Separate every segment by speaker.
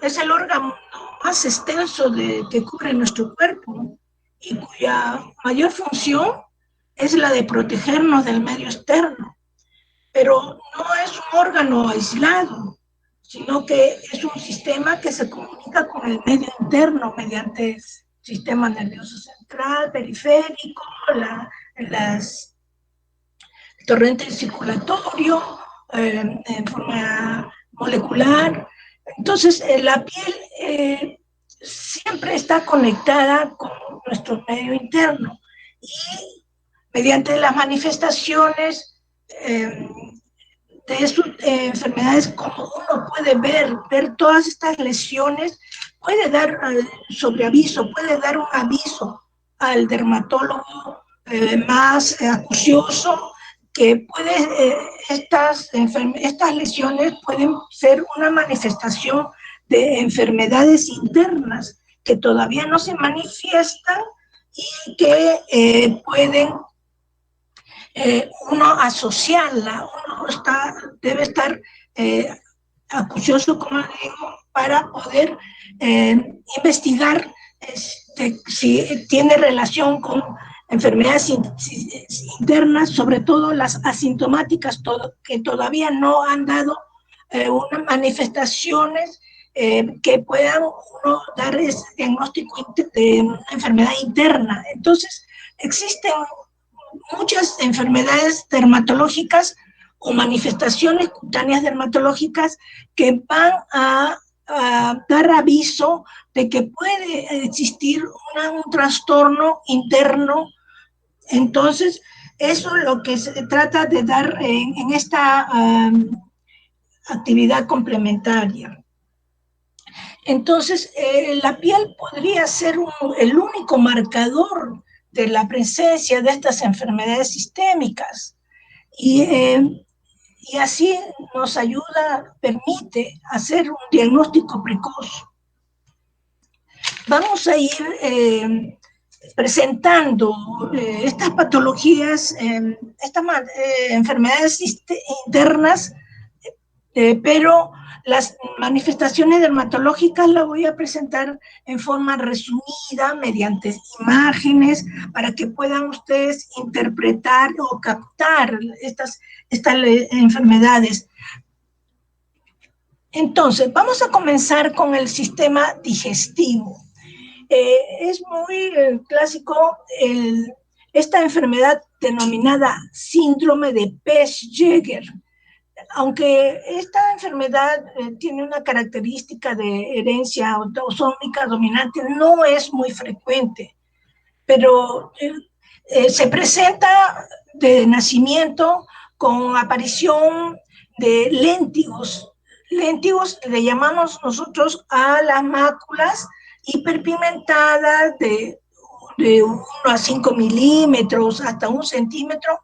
Speaker 1: es el órgano más extenso que cubre nuestro cuerpo y cuya mayor función es la de protegernos del medio externo. Pero no es un órgano aislado, sino que es un sistema que se comunica con el medio interno mediante el sistema nervioso central, periférico, las torrente circulatorio, en forma molecular. Entonces, la piel siempre está conectada con nuestro medio interno y mediante las manifestaciones de sus enfermedades, como uno puede ver todas estas lesiones, puede dar sobreaviso, puede dar un aviso al dermatólogo más acucioso que estas lesiones pueden ser una manifestación de enfermedades internas que todavía no se manifiestan y que pueden uno asociarla, uno debe estar acucioso, como digo, para poder investigar si tiene relación con enfermedades internas, sobre todo las asintomáticas, que todavía no han dado unas manifestaciones que puedan uno dar ese diagnóstico de una enfermedad interna. Entonces, existen muchas enfermedades dermatológicas o manifestaciones cutáneas dermatológicas que van a dar aviso de que puede existir un trastorno interno. Entonces, eso es lo que se trata de dar en esta actividad complementaria. Entonces, la piel podría ser el único marcador de la presencia de estas enfermedades sistémicas y así nos ayuda, permite hacer un diagnóstico precoz. Vamos a ir presentando estas patologías, estas enfermedades internas, pero las manifestaciones dermatológicas las voy a presentar en forma resumida mediante imágenes para que puedan ustedes interpretar o captar estas enfermedades. Entonces, vamos a comenzar con el sistema digestivo. Es muy clásico esta enfermedad denominada síndrome de Pesch-Jeger. Aunque esta enfermedad tiene una característica de herencia autosómica dominante, no es muy frecuente, pero se presenta de nacimiento con aparición de léntigos. Léntigos le llamamos nosotros a las máculas hiperpigmentadas de 1 a 5 milímetros hasta 1 centímetro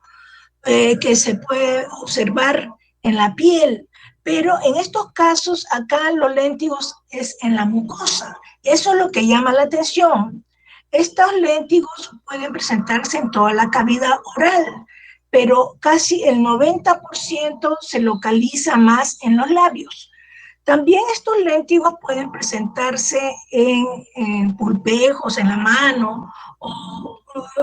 Speaker 1: que se puede observar en la piel, pero en estos casos acá los léntigos es en la mucosa. Eso es lo que llama la atención. Estos léntigos pueden presentarse en toda la cavidad oral, pero casi el 90% se localiza más en los labios. También estos léntigos pueden presentarse en pulpejos, en la mano o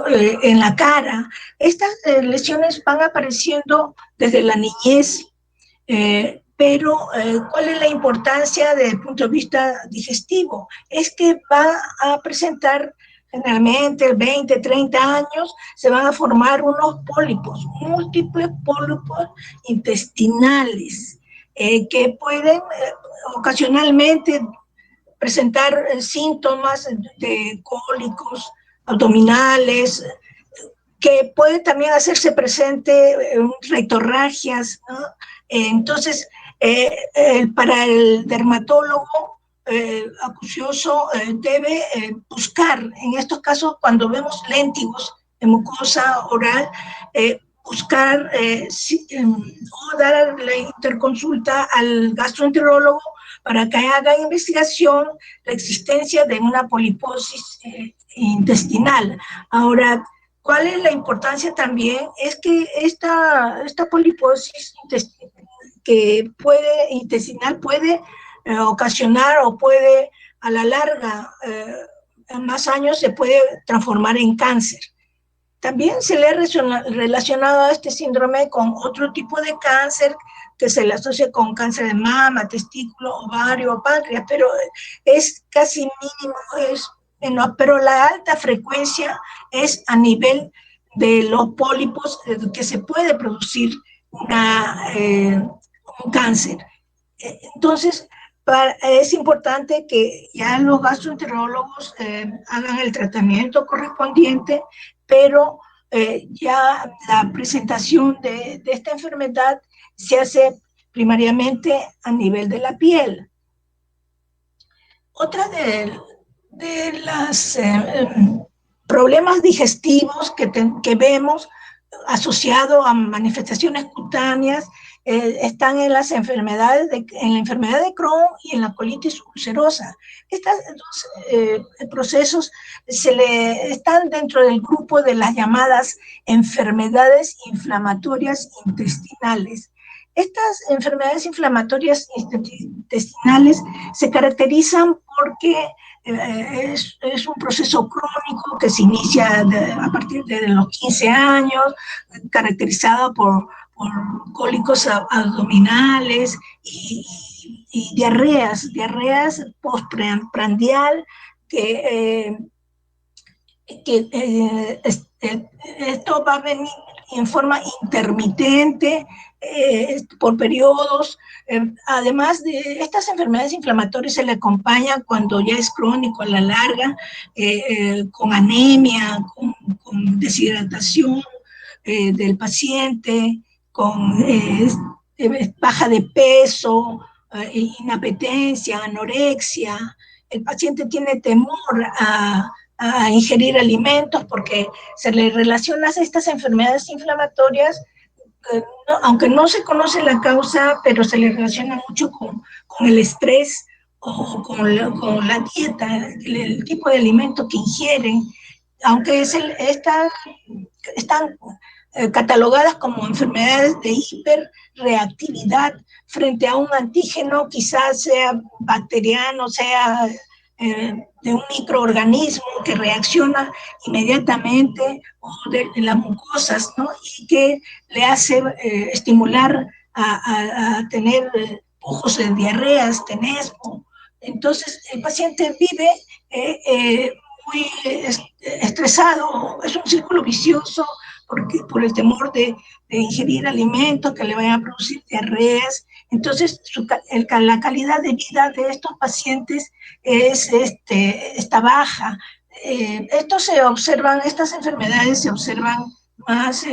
Speaker 1: en la cara. Estas lesiones van apareciendo desde la niñez, pero ¿cuál es la importancia desde el punto de vista digestivo? Es que va a presentar generalmente 20, 30 años, se van a formar unos pólipos, múltiples pólipos intestinales, que pueden ocasionalmente presentar síntomas de cólicos abdominales, que puede también hacerse presente rectorragias, ¿no? Entonces, para el dermatólogo acucioso debe buscar, en estos casos, cuando vemos léntigos en mucosa oral, buscar o dar la interconsulta al gastroenterólogo para que haga investigación la existencia de una poliposis intestinal. Ahora, ¿cuál es la importancia también? Es que esta poliposis intestinal puede ocasionar o puede a la larga, en más años, se puede transformar en cáncer. También se le ha relacionado a este síndrome con otro tipo de cáncer que se le asocia con cáncer de mama, testículo, ovario, páncreas, pero es casi mínimo, pero la alta frecuencia es a nivel de los pólipos que se puede producir un cáncer. Entonces, es importante que ya los gastroenterólogos hagan el tratamiento correspondiente, pero ya la presentación de esta enfermedad se hace primariamente a nivel de la piel. Otra de los problemas digestivos que vemos asociado a manifestaciones cutáneas están en las enfermedades, en la enfermedad de Crohn y en la colitis ulcerosa. Estos procesos están dentro del grupo de las llamadas enfermedades inflamatorias intestinales. Estas enfermedades inflamatorias intestinales se caracterizan porque es un proceso crónico que se inicia a partir de los 15 años, caracterizado por cólicos abdominales y diarreas postprandial esto va a venir en forma intermitente, por periodos. Además de estas enfermedades inflamatorias se le acompaña cuando ya es crónico a la larga, con anemia, con deshidratación del paciente, con baja de peso, inapetencia, anorexia. El paciente tiene temor a ingerir alimentos porque se le relaciona a estas enfermedades inflamatorias, aunque no se conoce la causa, pero se le relaciona mucho con el estrés o con la dieta, el tipo de alimento que ingieren, aunque están catalogadas como enfermedades de hiperreactividad frente a un antígeno, quizás sea bacteriano, sea de un microorganismo que reacciona inmediatamente, o de las mucosas, ¿no? Y que le hace estimular a tener pujos de diarreas, tenesmo. Entonces, el paciente vive muy estresado, es un círculo vicioso por el temor de ingerir alimentos que le vayan a producir diarreas. Entonces, la calidad de vida de estos pacientes está baja. Estas enfermedades se observan más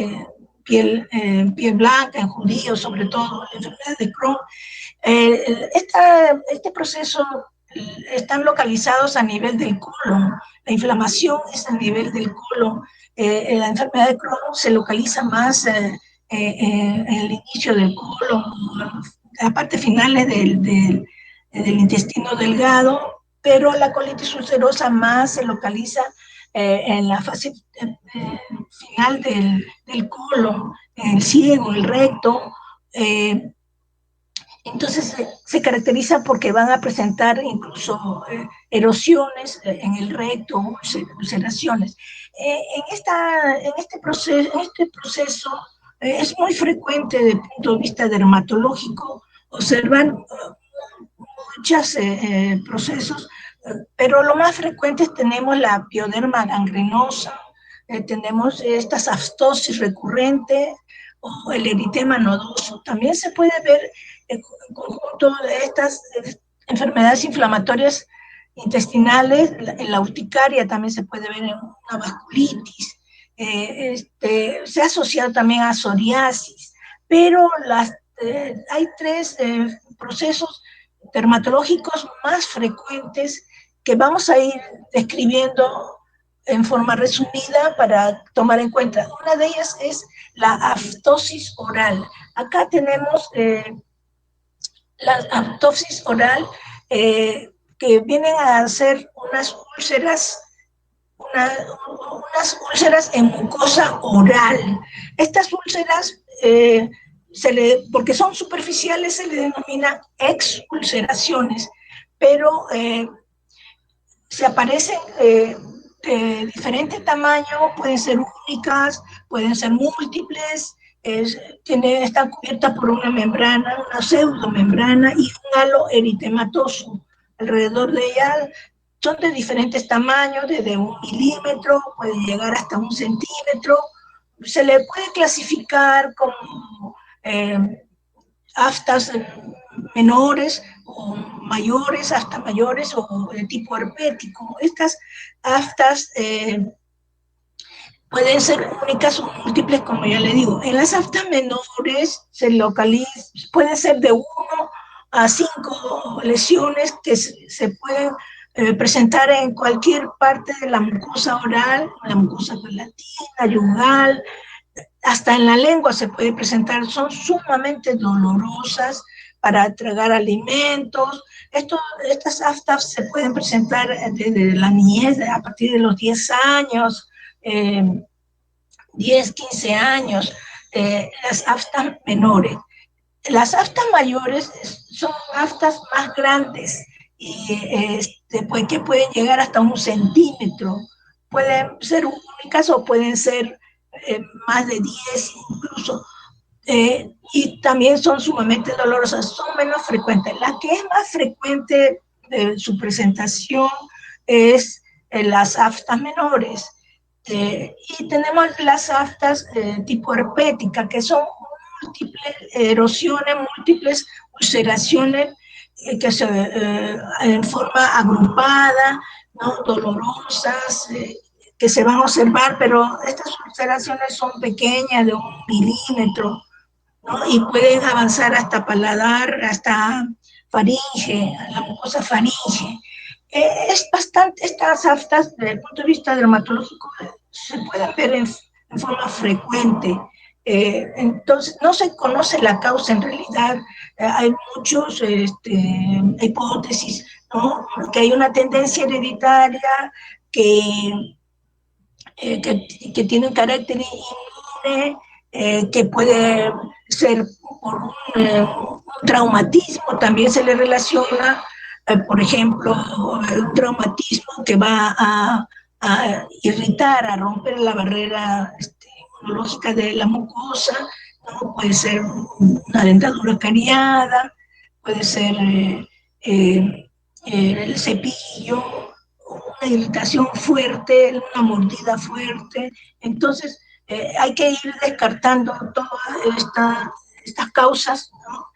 Speaker 1: piel blanca, en judíos, sobre todo, la enfermedad de Crohn. Este proceso están localizados a nivel del colon, la inflamación es a nivel del colon, la enfermedad de Crohn se localiza más en el inicio del colon, la parte final del intestino delgado, pero la colitis ulcerosa más se localiza en la fase final del colon, en el ciego, el recto. Entonces se caracteriza porque van a presentar incluso erosiones en el recto, ulceraciones. En este proceso es muy frecuente desde el punto de vista dermatológico observar muchos procesos, pero lo más frecuente tenemos la pioderma gangrenosa, tenemos esta aftosis recurrente o el eritema nodoso. También se puede ver el conjunto de estas enfermedades inflamatorias intestinales, la urticaria también se puede ver en una vasculitis, se ha asociado también a psoriasis, pero hay tres procesos dermatológicos más frecuentes que vamos a ir describiendo en forma resumida para tomar en cuenta. Una de ellas es la aftosis oral. Acá tenemos la aftosis oral que vienen a ser unas úlceras en mucosa oral. Estas úlceras porque son superficiales, se le denomina exulceraciones, pero se aparecen de diferente tamaño, pueden ser únicas, pueden ser múltiples, están cubiertas por una membrana, una pseudomembrana y un halo eritematoso. Alrededor de ella son de diferentes tamaños, desde 1 milímetro, puede llegar hasta 1 centímetro. Se le puede clasificar como aftas menores o mayores, hasta mayores o de tipo herpético. Estas aftas pueden ser únicas o múltiples, como ya le digo. En las aftas menores pueden ser de 1 a 5 lesiones que se pueden presentar en cualquier parte de la mucosa oral, la mucosa palatina, yugal, hasta en la lengua se puede presentar, son sumamente dolorosas para tragar alimentos. Estas aftas se pueden presentar desde la niñez, a partir de los 10 años, 10, 15 años, las aftas menores. Las aftas mayores son aftas más grandes y que pueden llegar hasta 1 centímetro. Pueden ser únicas o pueden ser más de 10 incluso. Y también son sumamente dolorosas, son menos frecuentes. La que es más frecuente de su presentación es las aftas menores. Y tenemos las aftas tipo herpética, que son múltiples erosiones, múltiples ulceraciones que se en forma agrupada, ¿no? Dolorosas, que se van a observar, pero estas ulceraciones son pequeñas, de 1 milímetro, ¿no? Y pueden avanzar hasta paladar, hasta faringe, la mucosa faringe. Es bastante, estas aftas, desde el punto de vista dermatológico, se pueden ver en forma frecuente. Entonces, no se conoce la causa en realidad. Hay muchas hipótesis, ¿no? Que hay una tendencia hereditaria que, que tiene un carácter inmune, que puede ser por un traumatismo, también se le relaciona, por ejemplo, un traumatismo que va a irritar, a romper la barrera inmunológica de la mucosa, ¿no? Puede ser una dentadura cariada, puede ser el cepillo, una irritación fuerte, una mordida fuerte. Entonces, hay que ir descartando todas estas causas, ¿no?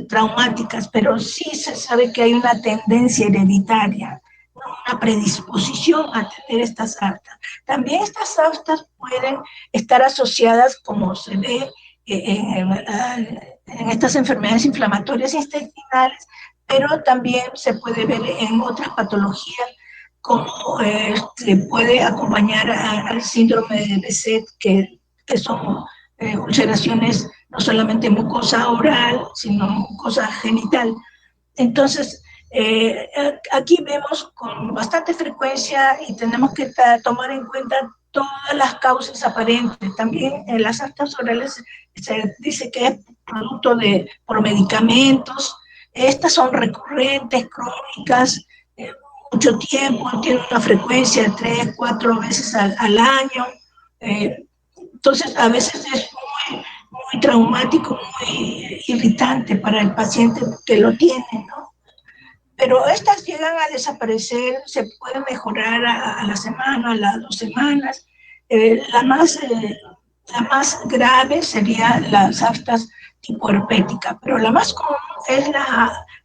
Speaker 1: Traumáticas, pero sí se sabe que hay una tendencia hereditaria, ¿no? Una predisposición a tener estas aftas. También estas aftas pueden estar asociadas, como se ve en estas enfermedades inflamatorias intestinales, pero también se puede ver en otras patologías como puede acompañar al síndrome de Behçet, que son ulceraciones no solamente mucosa oral, sino mucosa genital. Entonces, aquí vemos con bastante frecuencia y tenemos que tomar en cuenta todas las causas aparentes. También en las aftas orales se dice que es producto por medicamentos. Estas son recurrentes, crónicas, mucho tiempo, tiene una frecuencia de 3, 4 veces al año. Entonces, a veces es muy traumático, muy irritante para el paciente que lo tiene, ¿no? Pero estas llegan a desaparecer, se pueden mejorar a la semana, a las 2 semanas. La más grave sería las aftas tipo herpética, pero la más común es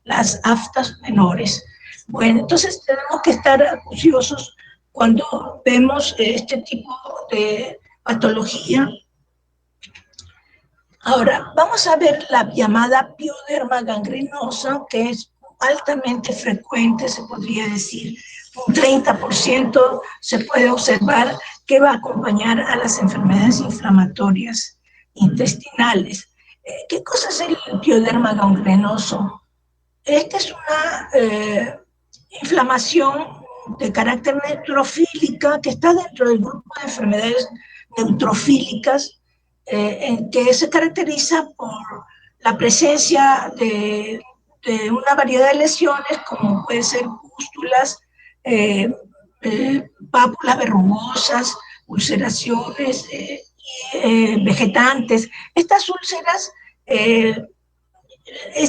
Speaker 1: las aftas menores. Bueno, entonces tenemos que estar acuciosos cuando vemos este tipo de patología. Ahora, vamos a ver la llamada pioderma gangrenosa, que es altamente frecuente, se podría decir. Un 30% se puede observar que va a acompañar a las enfermedades inflamatorias intestinales. ¿Qué cosa es el pioderma gangrenoso? Esta es una inflamación de carácter neutrofílica que está dentro del grupo de enfermedades neutrofílicas, en que se caracteriza por la presencia una variedad de lesiones, como puede ser pústulas, pápulas verrugosas, ulceraciones vegetantes. Estas úlceras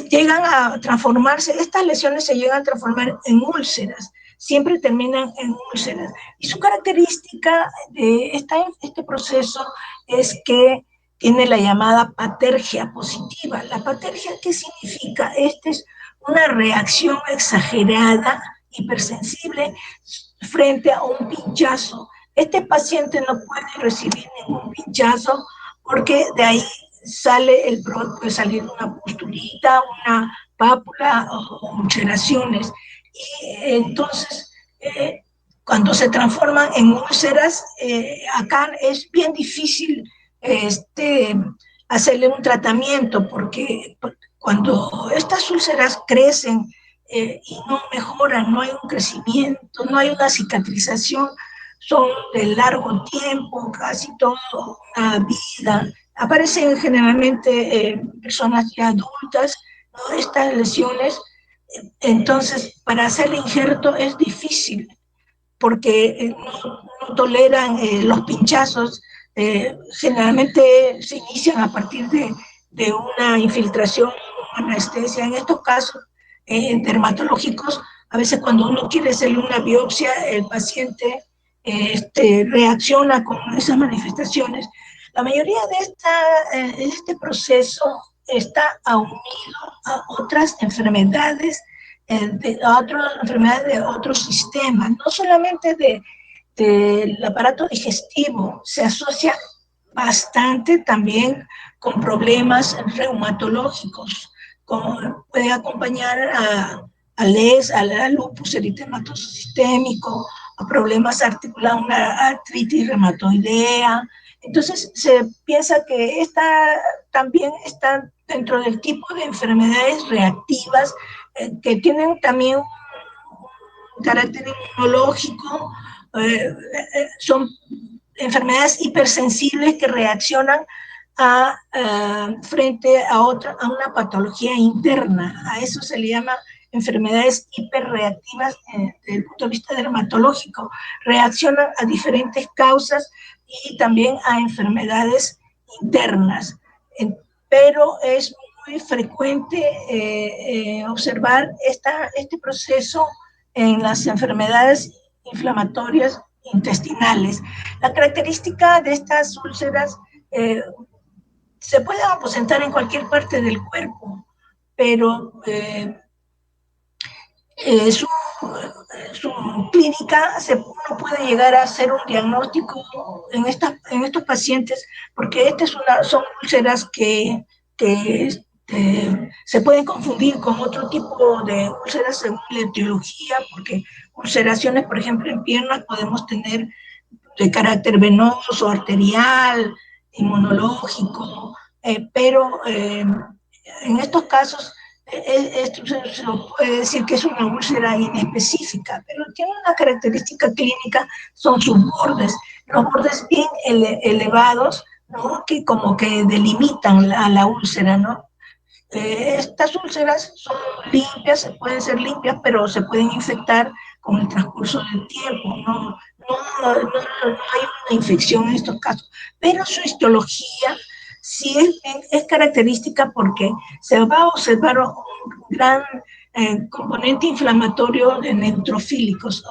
Speaker 1: llegan a transformarse, estas lesiones se llegan a transformar en úlceras, siempre terminan en úlceras. Y su característica de este proceso es que tiene la llamada patergia positiva. La patergia, ¿qué significa? Esta es una reacción exagerada, hipersensible, frente a un pinchazo. Este paciente no puede recibir ningún pinchazo porque de ahí puede salir una pustulita, una pápula o ulceraciones. Y entonces, cuando se transforman en úlceras, acá es bien difícil hacerle un tratamiento porque cuando estas úlceras crecen y no mejoran, no hay un crecimiento, no hay una cicatrización, son de largo tiempo, casi toda una vida. Aparecen generalmente personas ya adultas, ¿no? Estas lesiones. Entonces, para hacer el injerto es difícil porque no toleran los pinchazos. Generalmente se inician a partir de una infiltración, una anestesia. En estos casos dermatológicos, a veces cuando uno quiere hacerle una biopsia, el paciente reacciona con esas manifestaciones. La mayoría de este proceso está unido a otras enfermedades, a otras enfermedades de otros sistemas, no solamente del aparato digestivo, se asocia bastante también con problemas reumatológicos, como puede acompañar al lupus eritematoso sistémico, a problemas articulares, una artritis reumatoidea. Entonces se piensa que también está dentro del tipo de enfermedades reactivas que tienen también un carácter inmunológico, son enfermedades hipersensibles que reaccionan frente a una patología interna. A eso se le llama enfermedades hiperreactivas desde el punto de vista dermatológico. Reaccionan a diferentes causas y también a enfermedades internas. Pero es muy frecuente observar este proceso en las enfermedades inflamatorias intestinales. La característica de estas úlceras se pueden aposentar en cualquier parte del cuerpo, pero su clínica uno puede llegar a hacer un diagnóstico en estos pacientes, porque son úlceras que se pueden confundir con otro tipo de úlceras según la etiología, porque ulceraciones, por ejemplo, en piernas podemos tener de carácter venoso, arterial, inmunológico, pero en estos casos esto se puede decir que es una úlcera inespecífica, pero tiene una característica clínica, son sus bordes, los bordes bien elevados, ¿no? Que como que delimitan a la úlcera, ¿no? Estas úlceras son limpias, pueden ser limpias, pero se pueden infectar con el transcurso del tiempo. No hay una infección en estos casos, pero su histología sí es característica porque se va a observar un gran componente inflamatorio de neutrofílicos.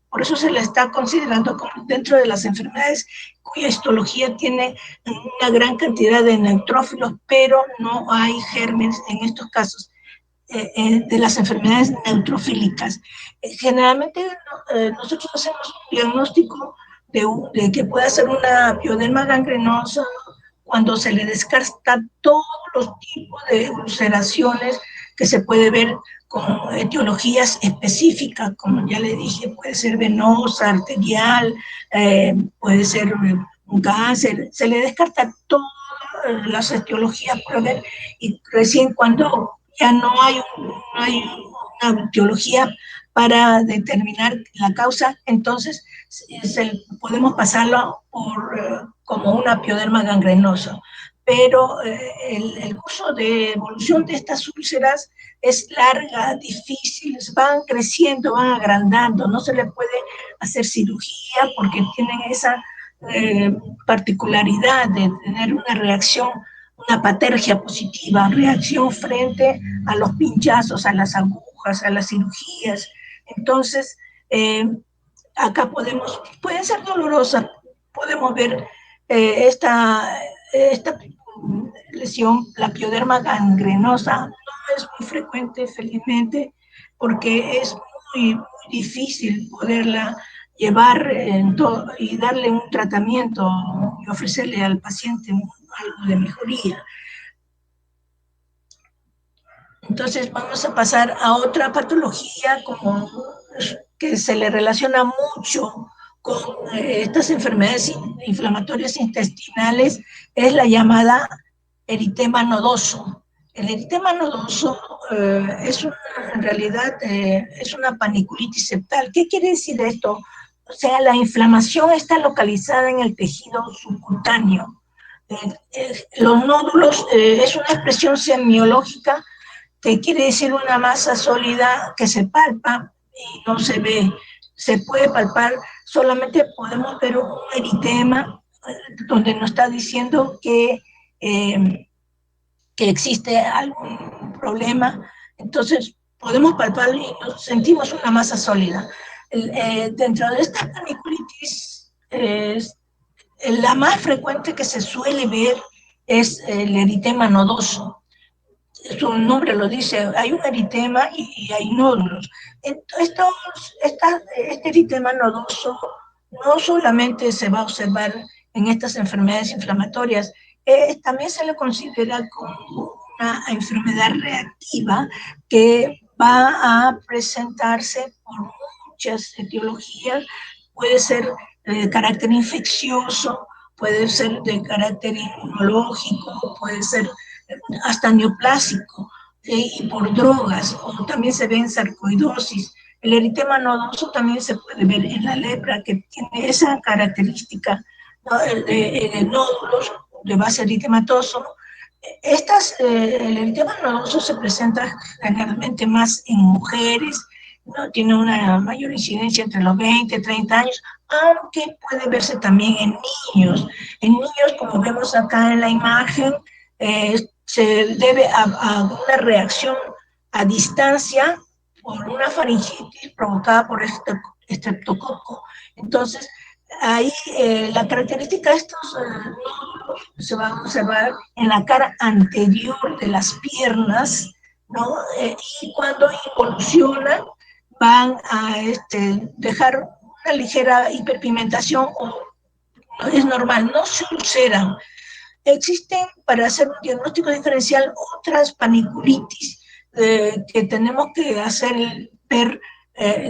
Speaker 1: Por eso se le está considerando como dentro de las enfermedades cuya histología tiene una gran cantidad de neutrófilos, pero no hay gérmenes en estos casos de las enfermedades neutrofílicas. Generalmente nosotros hacemos un diagnóstico de que puede ser una pioderma gangrenosa cuando se le descarta todos los tipos de ulceraciones que se puede ver con etiologías específicas, como ya le dije, puede ser venosa, arterial, puede ser un cáncer, se le descarta todas las etiologías por ver, y recién cuando ya no hay una etiología para determinar la causa, entonces podemos pasarlo como una pioderma gangrenosa. pero el curso de evolución de estas úlceras es larga, difícil, van creciendo, van agrandando, no se le puede hacer cirugía porque tienen esa particularidad de tener una reacción, una patergia positiva, reacción frente a los pinchazos, a las agujas, a las cirugías. Entonces, acá pueden ser dolorosas, podemos ver esta lesión, la pioderma gangrenosa, no es muy frecuente, felizmente, porque es muy difícil poderla llevar y darle un tratamiento y ofrecerle al paciente algo de mejoría. Entonces vamos a pasar a otra patología como que se le relaciona mucho con estas enfermedades inflamatorias intestinales, es la llamada eritema nodoso. El eritema nodoso en realidad es una paniculitis septal. ¿Qué quiere decir esto? O sea, la inflamación está localizada en el tejido subcutáneo. Los nódulos es una expresión semiológica que quiere decir una masa sólida que se palpa y no se ve. Se puede palpar, solamente podemos ver un eritema donde nos está diciendo que existe algún problema. Entonces, podemos palpar y nos sentimos una masa sólida. Dentro de esta paniculitis, la más frecuente que se suele ver es el eritema nodoso. Su nombre lo dice, hay un eritema y hay nódulos. Este eritema nodoso no solamente se va a observar en estas enfermedades inflamatorias, también se le considera como una enfermedad reactiva que va a presentarse por muchas etiologías, puede ser de carácter infeccioso, puede ser de carácter inmunológico, puede ser hasta neoplásico, y por drogas, o también se ve en sarcoidosis. El eritema nodoso también se puede ver en la lepra, que tiene esa característica, ¿no? De nódulos de base eritematoso. El eritema nodoso se presenta generalmente más en mujeres, ¿no? Tiene una mayor incidencia entre los 20 y 30 años, aunque puede verse también en niños. En niños, como vemos acá en la imagen, se debe a una reacción a distancia por una faringitis provocada por estreptococo. Entonces, ahí la característica de estos nódulos se va a observar en la cara anterior de las piernas, ¿no? Y cuando involucionan van a dejar una ligera hiperpigmentación, o es normal, no se ulceran. Existen, para hacer un diagnóstico diferencial, otras paniculitis que tenemos que ver,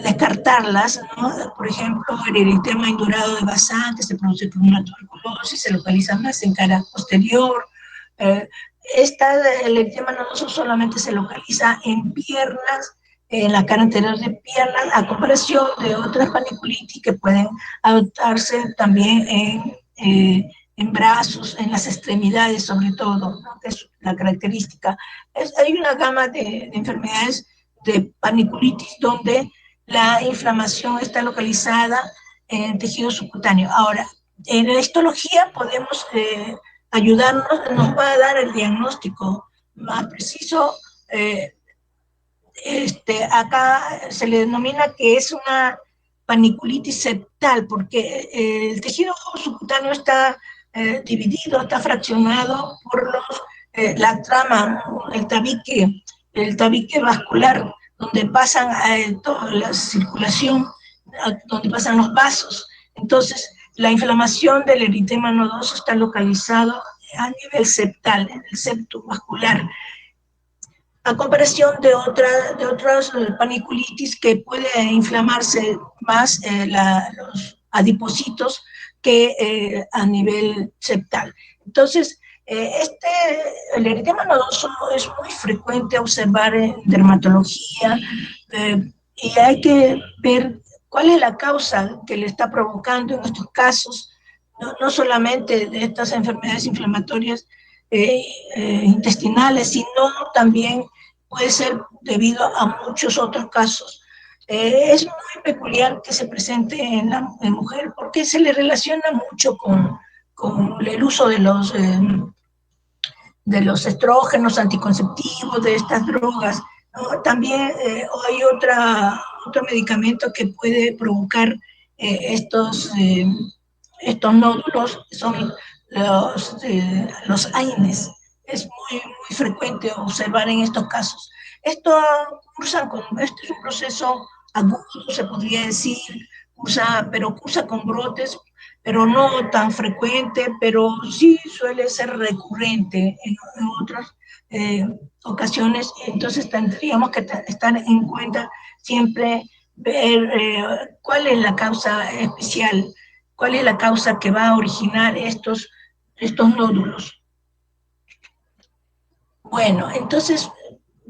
Speaker 1: descartarlas, ¿no? Por ejemplo, el eritema indurado de Bazán, que se produce por una tuberculosis, se localiza más en cara posterior. Eh, el eritema nodoso solamente se localiza en piernas, en la cara anterior de piernas, a comparación de otras paniculitis que pueden adoptarse también en brazos, en las extremidades sobre todo, ¿no? Que es la característica. Hay una gama de enfermedades de paniculitis donde la inflamación está localizada en el tejido subcutáneo. Ahora, en la histología podemos ayudarnos, nos va a dar el diagnóstico más preciso. Acá se le denomina que es una paniculitis septal, porque el tejido subcutáneo está dividido, está fraccionado por la trama, el tabique vascular, donde pasan toda la circulación, donde pasan los vasos. Entonces, la inflamación del eritema nodoso está localizado a nivel septal, en el septo vascular, a comparación de otras paniculitis que puede inflamarse más los adipocitos que a nivel septal. Entonces, el eritema nodoso es muy frecuente observar en dermatología, y hay que ver cuál es la causa que le está provocando en estos casos, no solamente de estas enfermedades inflamatorias, intestinales, sino también puede ser debido a muchos otros casos. Es muy peculiar que se presente en mujer porque se le relaciona mucho con el uso de los estrógenos anticonceptivos, de estas drogas, ¿no? También hay otro medicamento que puede provocar estos nódulos, son los AINES. Es muy frecuente observar en estos casos. Esto este es un proceso agudo, se podría decir, pero cursa con brotes, pero no tan frecuente, pero sí suele ser recurrente en otras ocasiones. Entonces tendríamos que estar en cuenta siempre ver cuál es la causa especial, cuál es la causa que va a originar estos nódulos. Bueno, entonces,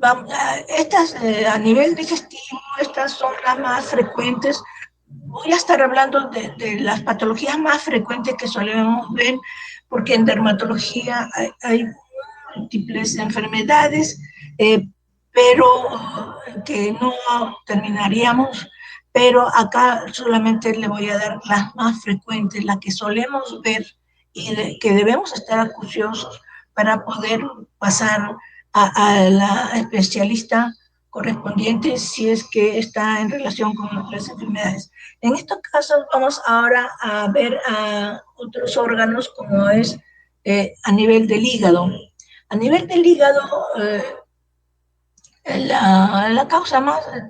Speaker 1: a nivel digestivo, estas son las más frecuentes. Voy a estar hablando de las patologías más frecuentes que solemos ver, porque en dermatología hay múltiples enfermedades, pero que no terminaríamos, pero acá solamente le voy a dar las más frecuentes, las que solemos ver y que debemos estar acuciosos para poder pasar a la especialista correspondiente si es que está en relación con otras enfermedades. En estos casos vamos ahora a ver a otros órganos como es a nivel del hígado. A nivel del hígado, la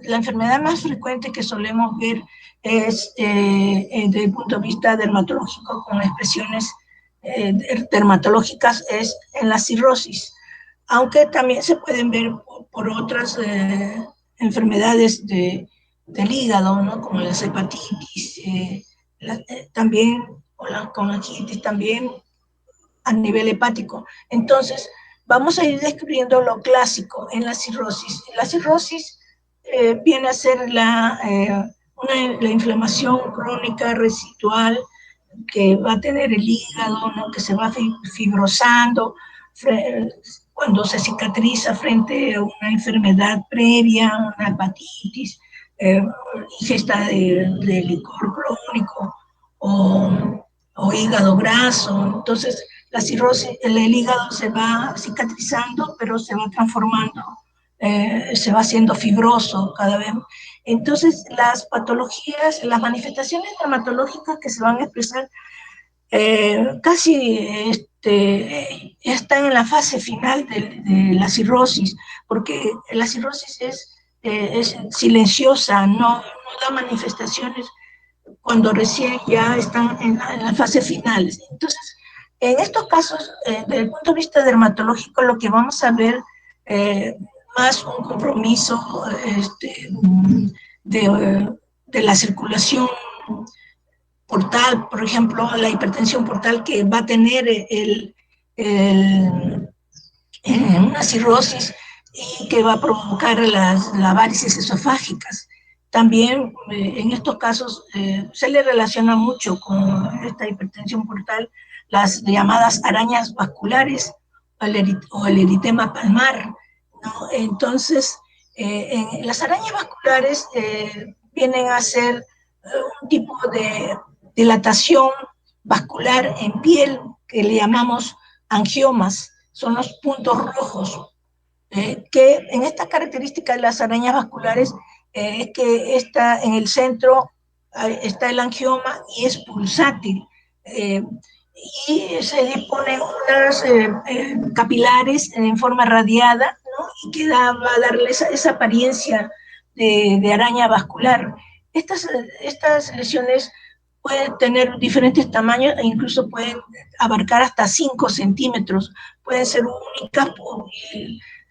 Speaker 1: enfermedad más frecuente que solemos ver es, desde el punto de vista dermatológico, con expresiones dermatológicas, es en la cirrosis, aunque también se pueden ver por otras enfermedades del hígado, ¿no? Como las hepatitis, también, o la colangitis también, a nivel hepático. Entonces, vamos a ir describiendo lo clásico en la cirrosis. La cirrosis viene a ser la inflamación crónica residual que va a tener el hígado, ¿no? Que se va fibrosando cuando se cicatriza frente a una enfermedad previa, una hepatitis, ingesta de licor crónico o hígado graso. Entonces, la cirrosis, el hígado se va cicatrizando, pero se va transformando, se va haciendo fibroso cada vez. Entonces, las patologías, las manifestaciones dermatológicas que se van a expresar casi están en la fase final de la cirrosis, porque la cirrosis es silenciosa, no da manifestaciones cuando recién ya están en la fase final. Entonces, en estos casos, desde el punto de vista dermatológico, lo que vamos a ver más un compromiso de la circulación portal, por ejemplo, la hipertensión portal que va a tener una cirrosis y que va a provocar las varices esofágicas. También en estos casos se le relaciona mucho con esta hipertensión portal las llamadas arañas vasculares o el eritema palmar, ¿no? Entonces, las arañas vasculares vienen a ser un tipo de dilatación vascular en piel que le llamamos angiomas, son los puntos rojos, que en esta característica de las arañas vasculares es que está en el centro, está el angioma y es pulsátil. Y se disponen unas capilares en forma radiada, ¿no? Y que va a darle esa apariencia de araña vascular. Estas lesiones pueden tener diferentes tamaños e incluso pueden abarcar hasta 5 centímetros. Pueden ser únicas,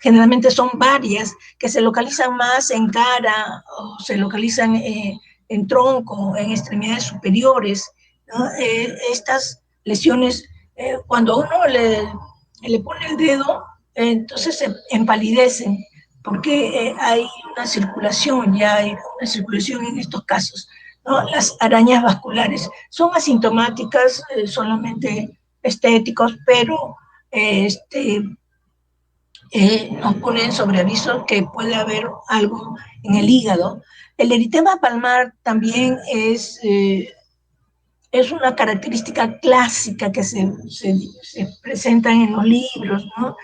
Speaker 1: generalmente son varias, que se localizan más en cara o se localizan en tronco, en extremidades superiores, ¿no? Estas lesiones, cuando uno le pone el dedo, entonces se empalidecen, porque hay una circulación, ya hay una circulación en estos casos, ¿no? Las arañas vasculares son asintomáticas, solamente estéticos, pero nos ponen sobre aviso que puede haber algo en el hígado. El eritema palmar también es una característica clásica que se presenta en los libros, ¿no?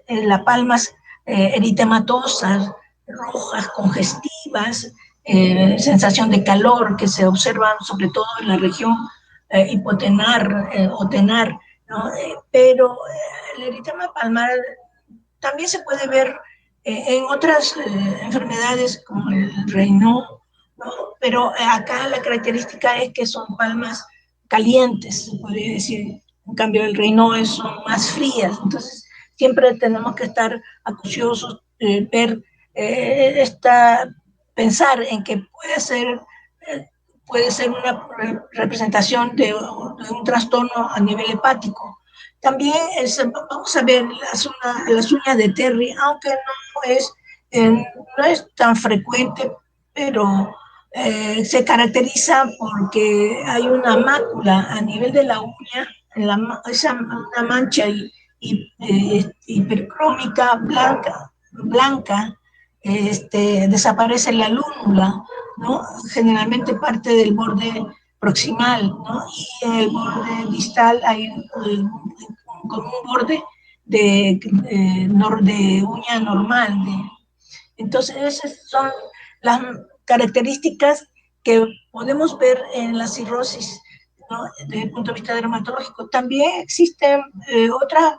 Speaker 1: Las palmas eritematosas, rojas, congestivas, sensación de calor que se observan sobre todo en la región hipotenar o tenar, ¿no? Pero el eritema palmar también se puede ver en otras enfermedades como el Raynaud, ¿no? Pero acá la característica es que son palmas calientes, se podría decir. En cambio, el Raynaud son más frías. Entonces, siempre tenemos que estar acuciosos, ver pensar en que puede ser una representación de un trastorno a nivel hepático. También vamos a ver las uñas de Terry, aunque no es tan frecuente, pero se caracteriza porque hay una mácula a nivel de la uña, una mancha hipercrómica blanca, desaparece la lúnula, ¿no? Generalmente parte del borde proximal, ¿no? Y en el borde distal hay como un borde de uña normal. Entonces, esas son las características que podemos ver en la cirrosis, ¿no? Desde el punto de vista dermatológico. También existen otras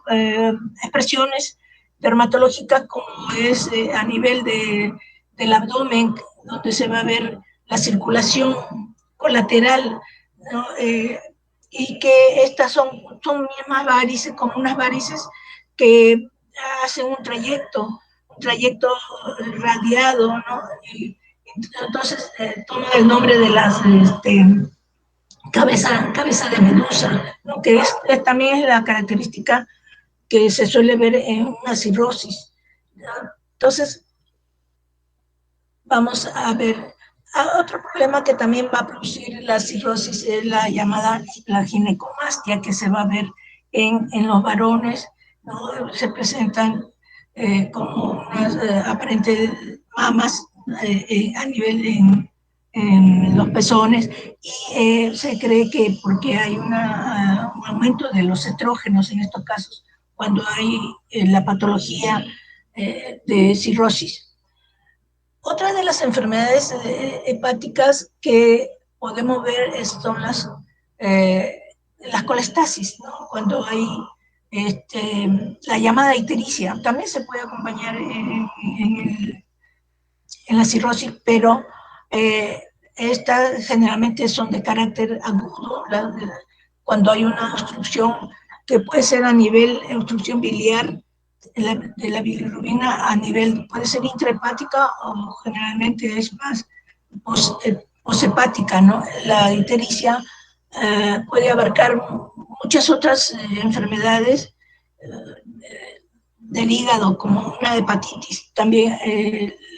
Speaker 1: expresiones dermatológicas como es a nivel del abdomen, donde se va a ver la circulación colateral, ¿no? Y que estas son mismas varices, como unas varices que hacen un trayecto radiado, ¿no? Y entonces toma el nombre de las cabeza de medusa, ¿no? Que también es la característica que se suele ver en una cirrosis, ¿no? Entonces, vamos a ver. Otro problema que también va a producir la cirrosis es la llamada la ginecomastia, que se va a ver en los varones, ¿no? Se presentan como unas aparentes mamas a nivel en los pezones y se cree que porque hay un aumento de los estrógenos en estos casos, cuando hay la patología de cirrosis. Otra de las enfermedades hepáticas que podemos ver son las colestasis, ¿no? Cuando hay la llamada ictericia. También se puede acompañar en la cirrosis, pero estas generalmente son de carácter agudo, cuando hay una obstrucción que puede ser a nivel de obstrucción biliar de la bilirrubina a nivel, puede ser intrahepática o generalmente es más poshepática, ¿no? La ictericia puede abarcar muchas otras enfermedades del hígado, como una hepatitis. También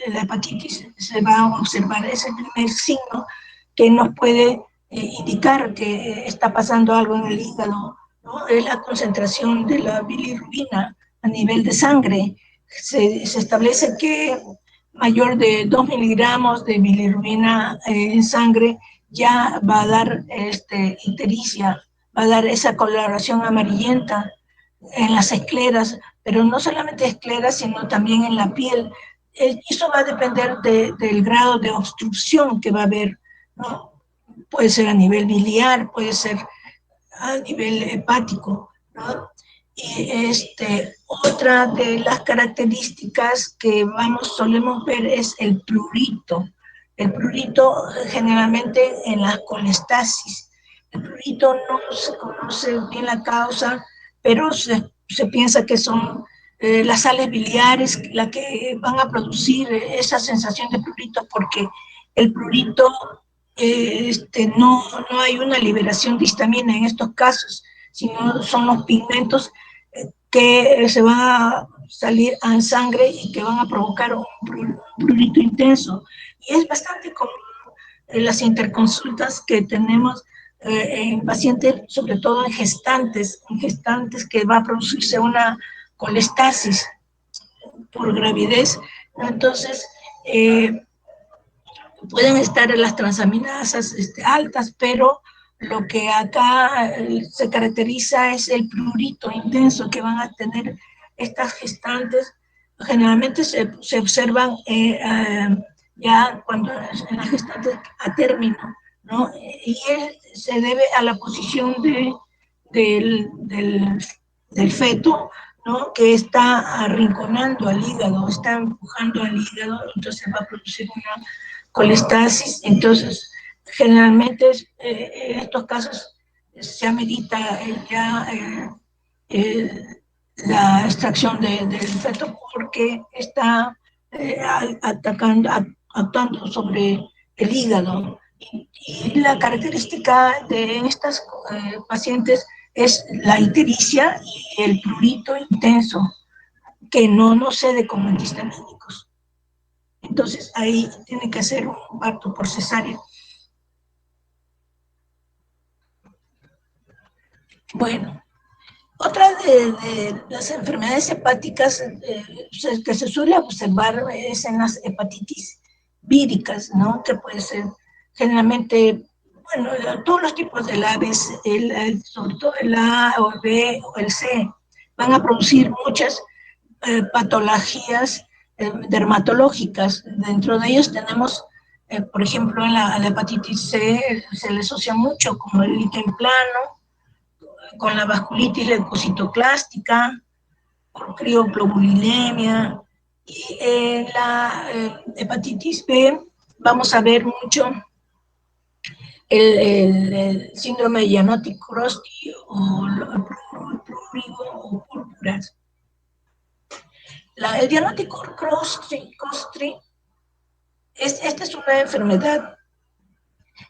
Speaker 1: la hepatitis se va a observar, es el primer signo que nos puede indicar que está pasando algo en el hígado, ¿no? Es la concentración de la bilirrubina a nivel de sangre. Se establece que mayor de 2 miligramos de bilirrubina en sangre ya va a dar ictericia, va a dar esa coloración amarillenta en las escleras, pero no solamente escleras, sino también en la piel. Eso va a depender del grado de obstrucción que va a haber, ¿no? Puede ser a nivel biliar, puede ser a nivel hepático, ¿no? Y otra de las características que solemos ver es el prurito. El prurito generalmente en las colestasis. El prurito no se conoce bien la causa, pero se piensa que son las sales biliares las que van a producir esa sensación de prurito, porque el prurito no hay una liberación de histamina en estos casos, sino son los pigmentos que se van a salir en sangre y que van a provocar un prurito intenso. Y es bastante común en las interconsultas que tenemos en pacientes, sobre todo en gestantes que va a producirse una colestasis por gravidez. Entonces, pueden estar las transaminasas altas, pero lo que acá se caracteriza es el prurito intenso que van a tener estas gestantes. Generalmente se observan ya cuando en las gestantes a término, ¿no? Y se debe a la posición del feto, ¿no? Que está arrinconando al hígado, está empujando al hígado, entonces va a producir una colestasis. Entonces, generalmente en estos casos se amerita ya la extracción del feto porque está actuando sobre el hígado. Y la característica de estas pacientes es la ictericia y el prurito intenso, que no cede con antihistamínicos. Entonces ahí tiene que hacer un parto por cesárea. Bueno, otra de las enfermedades hepáticas que se suele observar es en las hepatitis víricas, ¿no? Que puede ser generalmente, bueno, todos los tipos del A, sobre todo el A o el B o el C, van a producir muchas patologías dermatológicas. Dentro de ellos tenemos, por ejemplo, a la hepatitis C se le asocia mucho con el líquen plano, con la vasculitis leucocitoclástica, con crioglobulinemia. Y en la hepatitis B vamos a ver mucho el síndrome de Jannotti-Crosty o el prurigo o púrpuras. El diagnóstico Crosty esta es una enfermedad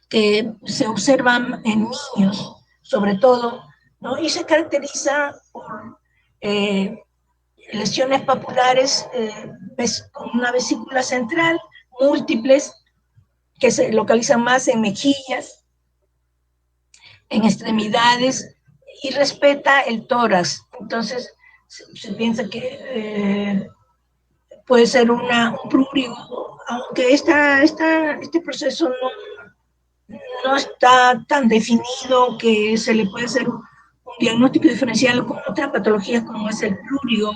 Speaker 1: que se observa en niños, sobre todo, ¿no? Y se caracteriza por lesiones papulares con una vesícula central, múltiples, que se localizan más en mejillas, en extremidades, y respeta el tórax. Entonces, se piensa que puede ser un prurigo, aunque este proceso no está tan definido que se le puede hacer un diagnóstico diferencial con otras patologías como es el prurigo,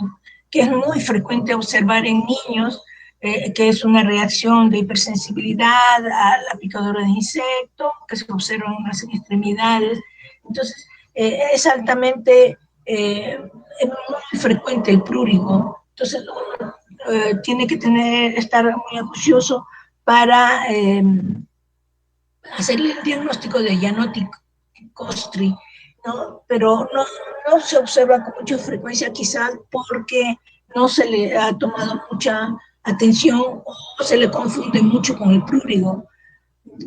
Speaker 1: que es muy frecuente observar en niños, que es una reacción de hipersensibilidad a la picadura de insectos, que se observa en las extremidades. Entonces, es altamente, es muy frecuente el prurigo. Entonces, uno tiene que estar muy acucioso para hacerle el diagnóstico de Jannotti-Crosty, ¿no? Pero no se observa con mucha frecuencia, quizás porque no se le ha tomado mucha atención o se le confunde mucho con el prurigo,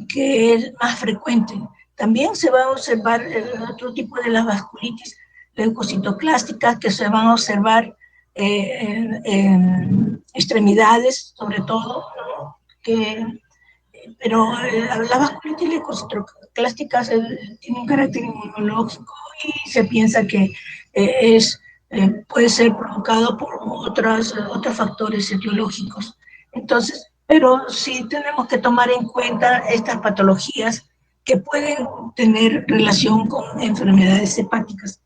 Speaker 1: que es más frecuente. También se va a observar otro tipo de las vasculitis leucocitoclásticas que se van a observar en extremidades, sobre todo, ¿no? Pero la vasculitis leucocitoclástica tiene un carácter inmunológico y se piensa que puede ser provocado por otros factores etiológicos. Entonces, pero sí tenemos que tomar en cuenta estas patologías que pueden tener relación con enfermedades hepáticas.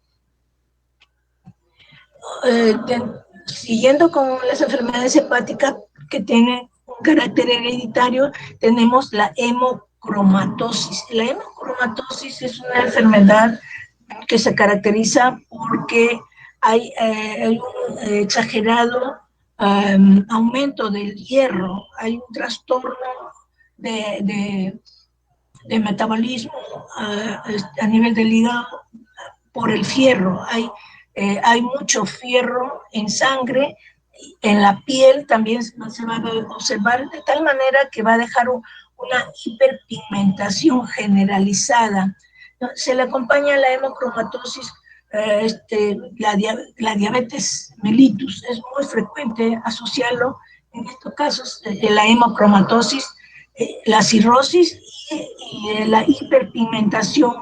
Speaker 1: Siguiendo con las enfermedades hepáticas que tienen un carácter hereditario, tenemos la hemocromatosis. La hemocromatosis es una enfermedad que se caracteriza porque hay un exagerado aumento del hierro, hay un trastorno de metabolismo a nivel del hígado por el fierro. Hay mucho fierro en sangre, en la piel también se va a observar, de tal manera que va a dejar una hiperpigmentación generalizada. Se le acompaña a la hemocromatosis la diabetes mellitus. Es muy frecuente asociarlo en estos casos, la hemocromatosis, la cirrosis y la hiperpigmentación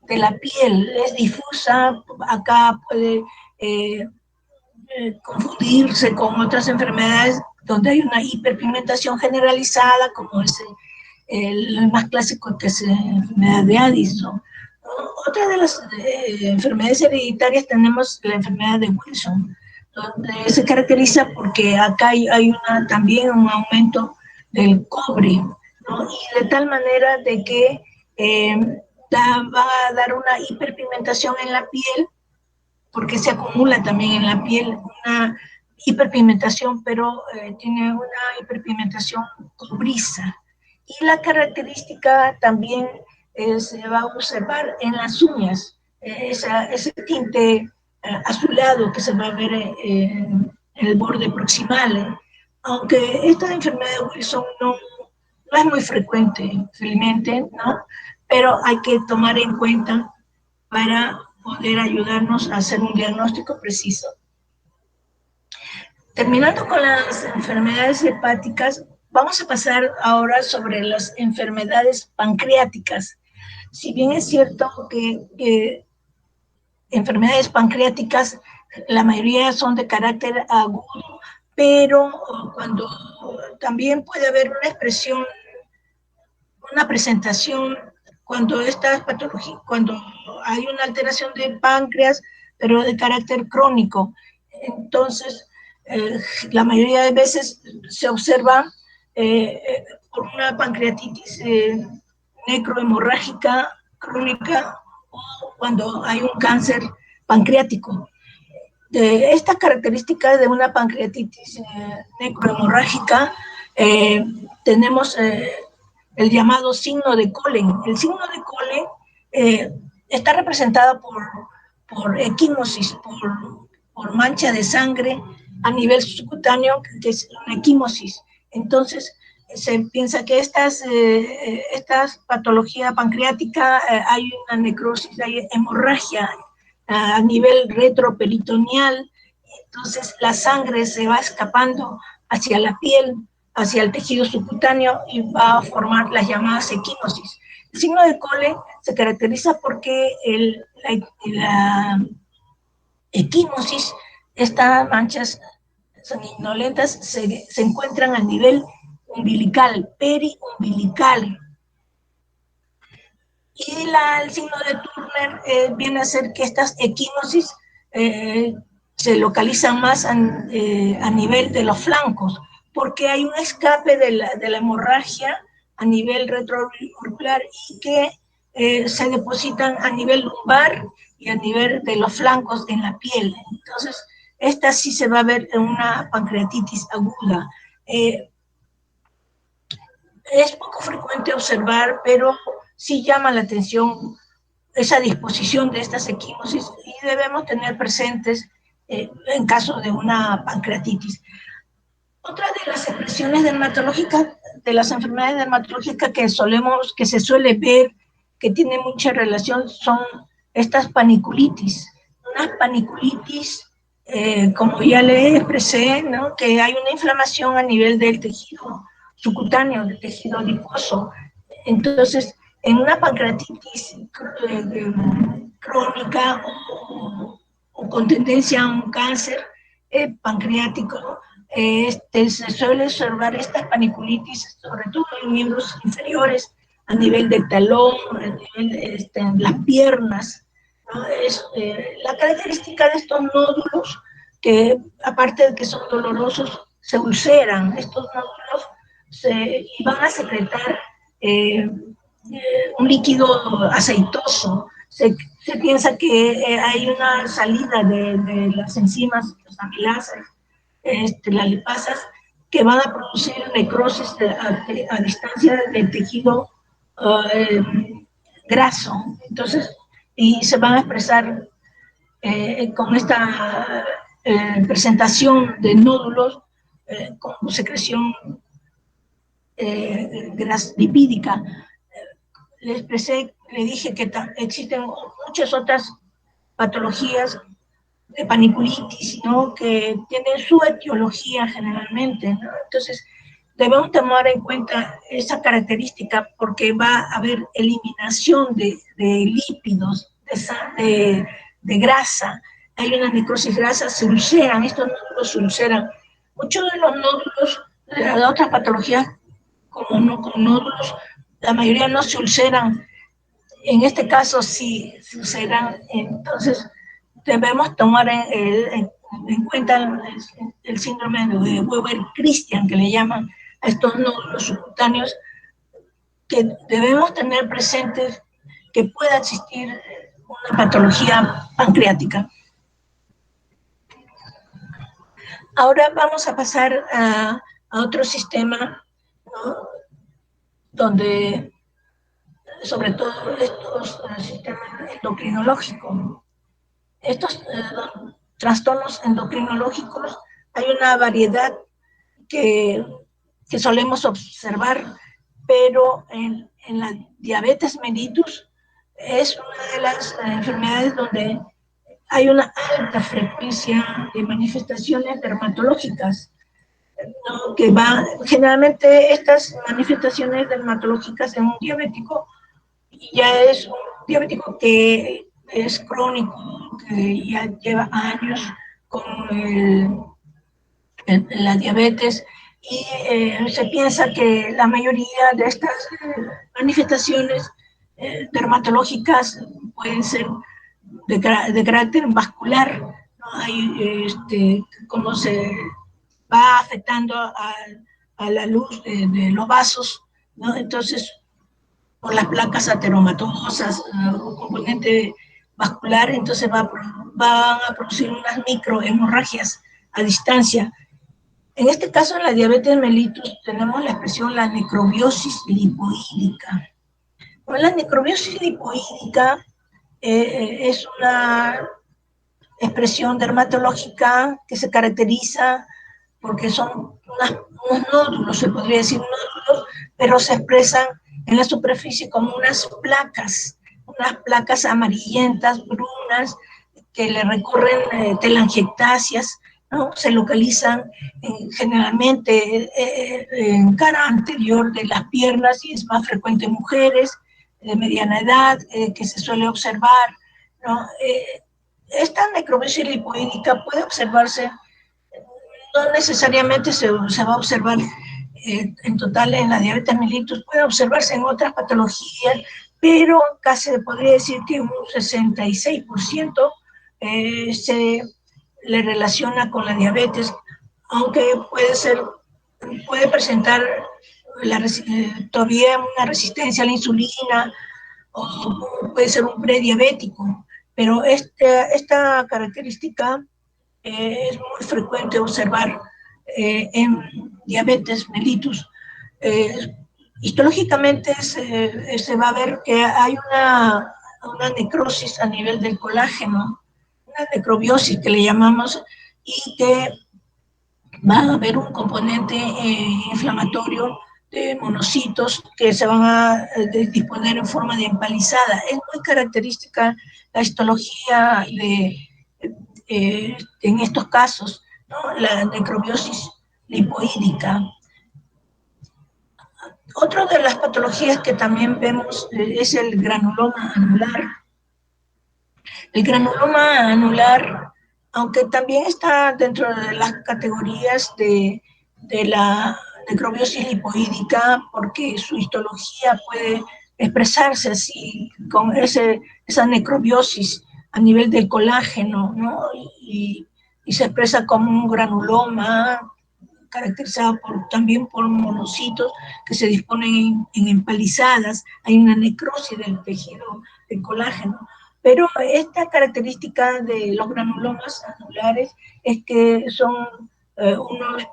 Speaker 1: de la piel, es difusa, acá puede confundirse con otras enfermedades donde hay una hiperpigmentación generalizada, como es el más clásico, que es la enfermedad de Addison. Otra de las enfermedades hereditarias tenemos la enfermedad de Wilson, donde se caracteriza porque acá hay también un aumento del cobre, ¿no? Y de tal manera de que va a dar una hiperpigmentación en la piel, porque se acumula también en la piel una hiperpigmentación, pero tiene una hiperpigmentación cobriza. Y la característica también se va a observar en las uñas, ese tinte azulado que se va a ver en el borde proximal. Aunque esta enfermedad de Wilson no es muy frecuente, felizmente, ¿no? Pero hay que tomar en cuenta para poder ayudarnos a hacer un diagnóstico preciso. Terminando con las enfermedades hepáticas, vamos a pasar ahora sobre las enfermedades pancreáticas. Si bien es cierto que enfermedades pancreáticas, la mayoría son de carácter agudo, pero cuando también puede haber una expresión, una presentación, cuando estas patologías, cuando hay una alteración del páncreas, pero de carácter crónico. Entonces, la mayoría de veces se observa por una pancreatitis necrohemorrágica crónica, o cuando hay un cáncer pancreático. De esta característica de una pancreatitis necrohemorrágica, tenemos el llamado signo de Colen. El signo de Colen está representado por equimosis, por mancha de sangre a nivel subcutáneo, que es una equimosis. Entonces, se piensa que estas patología pancreática, hay una necrosis, hay hemorragia a nivel retroperitoneal. Entonces la sangre se va escapando hacia la piel, hacia el tejido subcutáneo, y va a formar las llamadas equimosis. El signo de Cole se caracteriza porque la equimosis, estas manchas sanguinolentas se encuentran a nivel umbilical, periumbilical. Y el signo de Turner viene a ser que estas equimosis se localizan más a nivel de los flancos, porque hay un escape de la hemorragia a nivel retroauricular y que se depositan a nivel lumbar y a nivel de los flancos en la piel. Entonces, esta sí se va a ver en una pancreatitis aguda. Es poco frecuente observar, pero sí llama la atención esa disposición de estas equimosis, y debemos tener presentes en caso de una pancreatitis. Otra de las expresiones dermatológicas, de las enfermedades dermatológicas que se suele ver, que tiene mucha relación, son estas paniculitis. Una paniculitis, como ya le expresé, ¿no?, que hay una inflamación a nivel del tejido subcutáneo, del tejido adiposo. Entonces, en una pancreatitis crónica o con tendencia a un cáncer pancreático, se suele observar estas paniculitis, sobre todo en miembros inferiores, a nivel del talón, a nivel de las piernas, ¿no? La característica de estos nódulos, que aparte de que son dolorosos, se ulceran. Estos nódulos y van a secretar un líquido aceitoso. Se piensa que hay una salida de las enzimas, las amilasas, las lipasas, que van a producir necrosis a distancia del tejido graso. Entonces, y se van a expresar con esta presentación de nódulos con secreción lipídica. Le dije que existen muchas otras patologías de paniculitis, ¿no?, que tienen su etiología generalmente, ¿no? Entonces, debemos tomar en cuenta esa característica porque va a haber eliminación de lípidos, de grasa. Hay una necrosis grasa, se ulceran, estos nódulos se ulceran. Muchos de los nódulos de otras patologías, como nódulos, la mayoría no se ulceran. En este caso sí se ulceran, entonces debemos tomar en cuenta el síndrome de Weber-Christian, que le llaman a estos nódulos subcutáneos, que debemos tener presentes que pueda existir una patología pancreática. Ahora vamos a pasar a otro sistema, ¿no? Donde, sobre todo, estos sistemas endocrinológicos. Estos trastornos endocrinológicos, hay una variedad que solemos observar, pero en la diabetes mellitus es una de las enfermedades donde hay una alta frecuencia de manifestaciones dermatológicas, ¿no? Que va, generalmente estas manifestaciones dermatológicas en un diabético ya es un diabético que es crónico, que ya lleva años con la diabetes, y se piensa que la mayoría de estas manifestaciones dermatológicas pueden ser de carácter vascular, ¿no? Hay cómo se va afectando a la luz de los vasos, ¿no? Entonces, por las placas ateromatosas, un componente vascular, entonces van a producir unas microhemorragias a distancia. En este caso, en la diabetes mellitus, tenemos la expresión la necrobiosis lipoídica. Bueno, la necrobiosis lipoídica es una expresión dermatológica que se caracteriza porque son unos nódulos, se podría decir nódulos, pero se expresan en la superficie como unas placas amarillentas, brunas, que le recorren telangiectasias, ¿no? Se localizan generalmente en cara anterior de las piernas y es más frecuente en mujeres de mediana edad que se suele observar, ¿no? Esta necrobiopsia lipoídica puede observarse, no necesariamente se va a observar en total en la diabetes mellitus, puede observarse en otras patologías, pero casi se podría decir que un 66% se le relaciona con la diabetes, aunque puede presentar todavía una resistencia a la insulina o puede ser un prediabético, pero esta característica es muy frecuente observar en diabetes mellitus. Histológicamente se va a ver que hay una necrosis a nivel del colágeno, una necrobiosis que le llamamos, y que va a haber un componente inflamatorio de monocitos que se van a disponer en forma de empalizada. Es muy característica la histología en estos casos, ¿no? La necrobiosis lipoídica. Otra de las patologías que también vemos es el granuloma anular. El granuloma anular, aunque también está dentro de las categorías de la necrobiosis lipoídica, porque su histología puede expresarse así, con esa necrobiosis a nivel del colágeno, ¿no? Y se expresa como un granuloma, caracterizado también por monocitos que se disponen en empalizadas, hay una necrosis del tejido del colágeno. Pero esta característica de los granulomas anulares es que son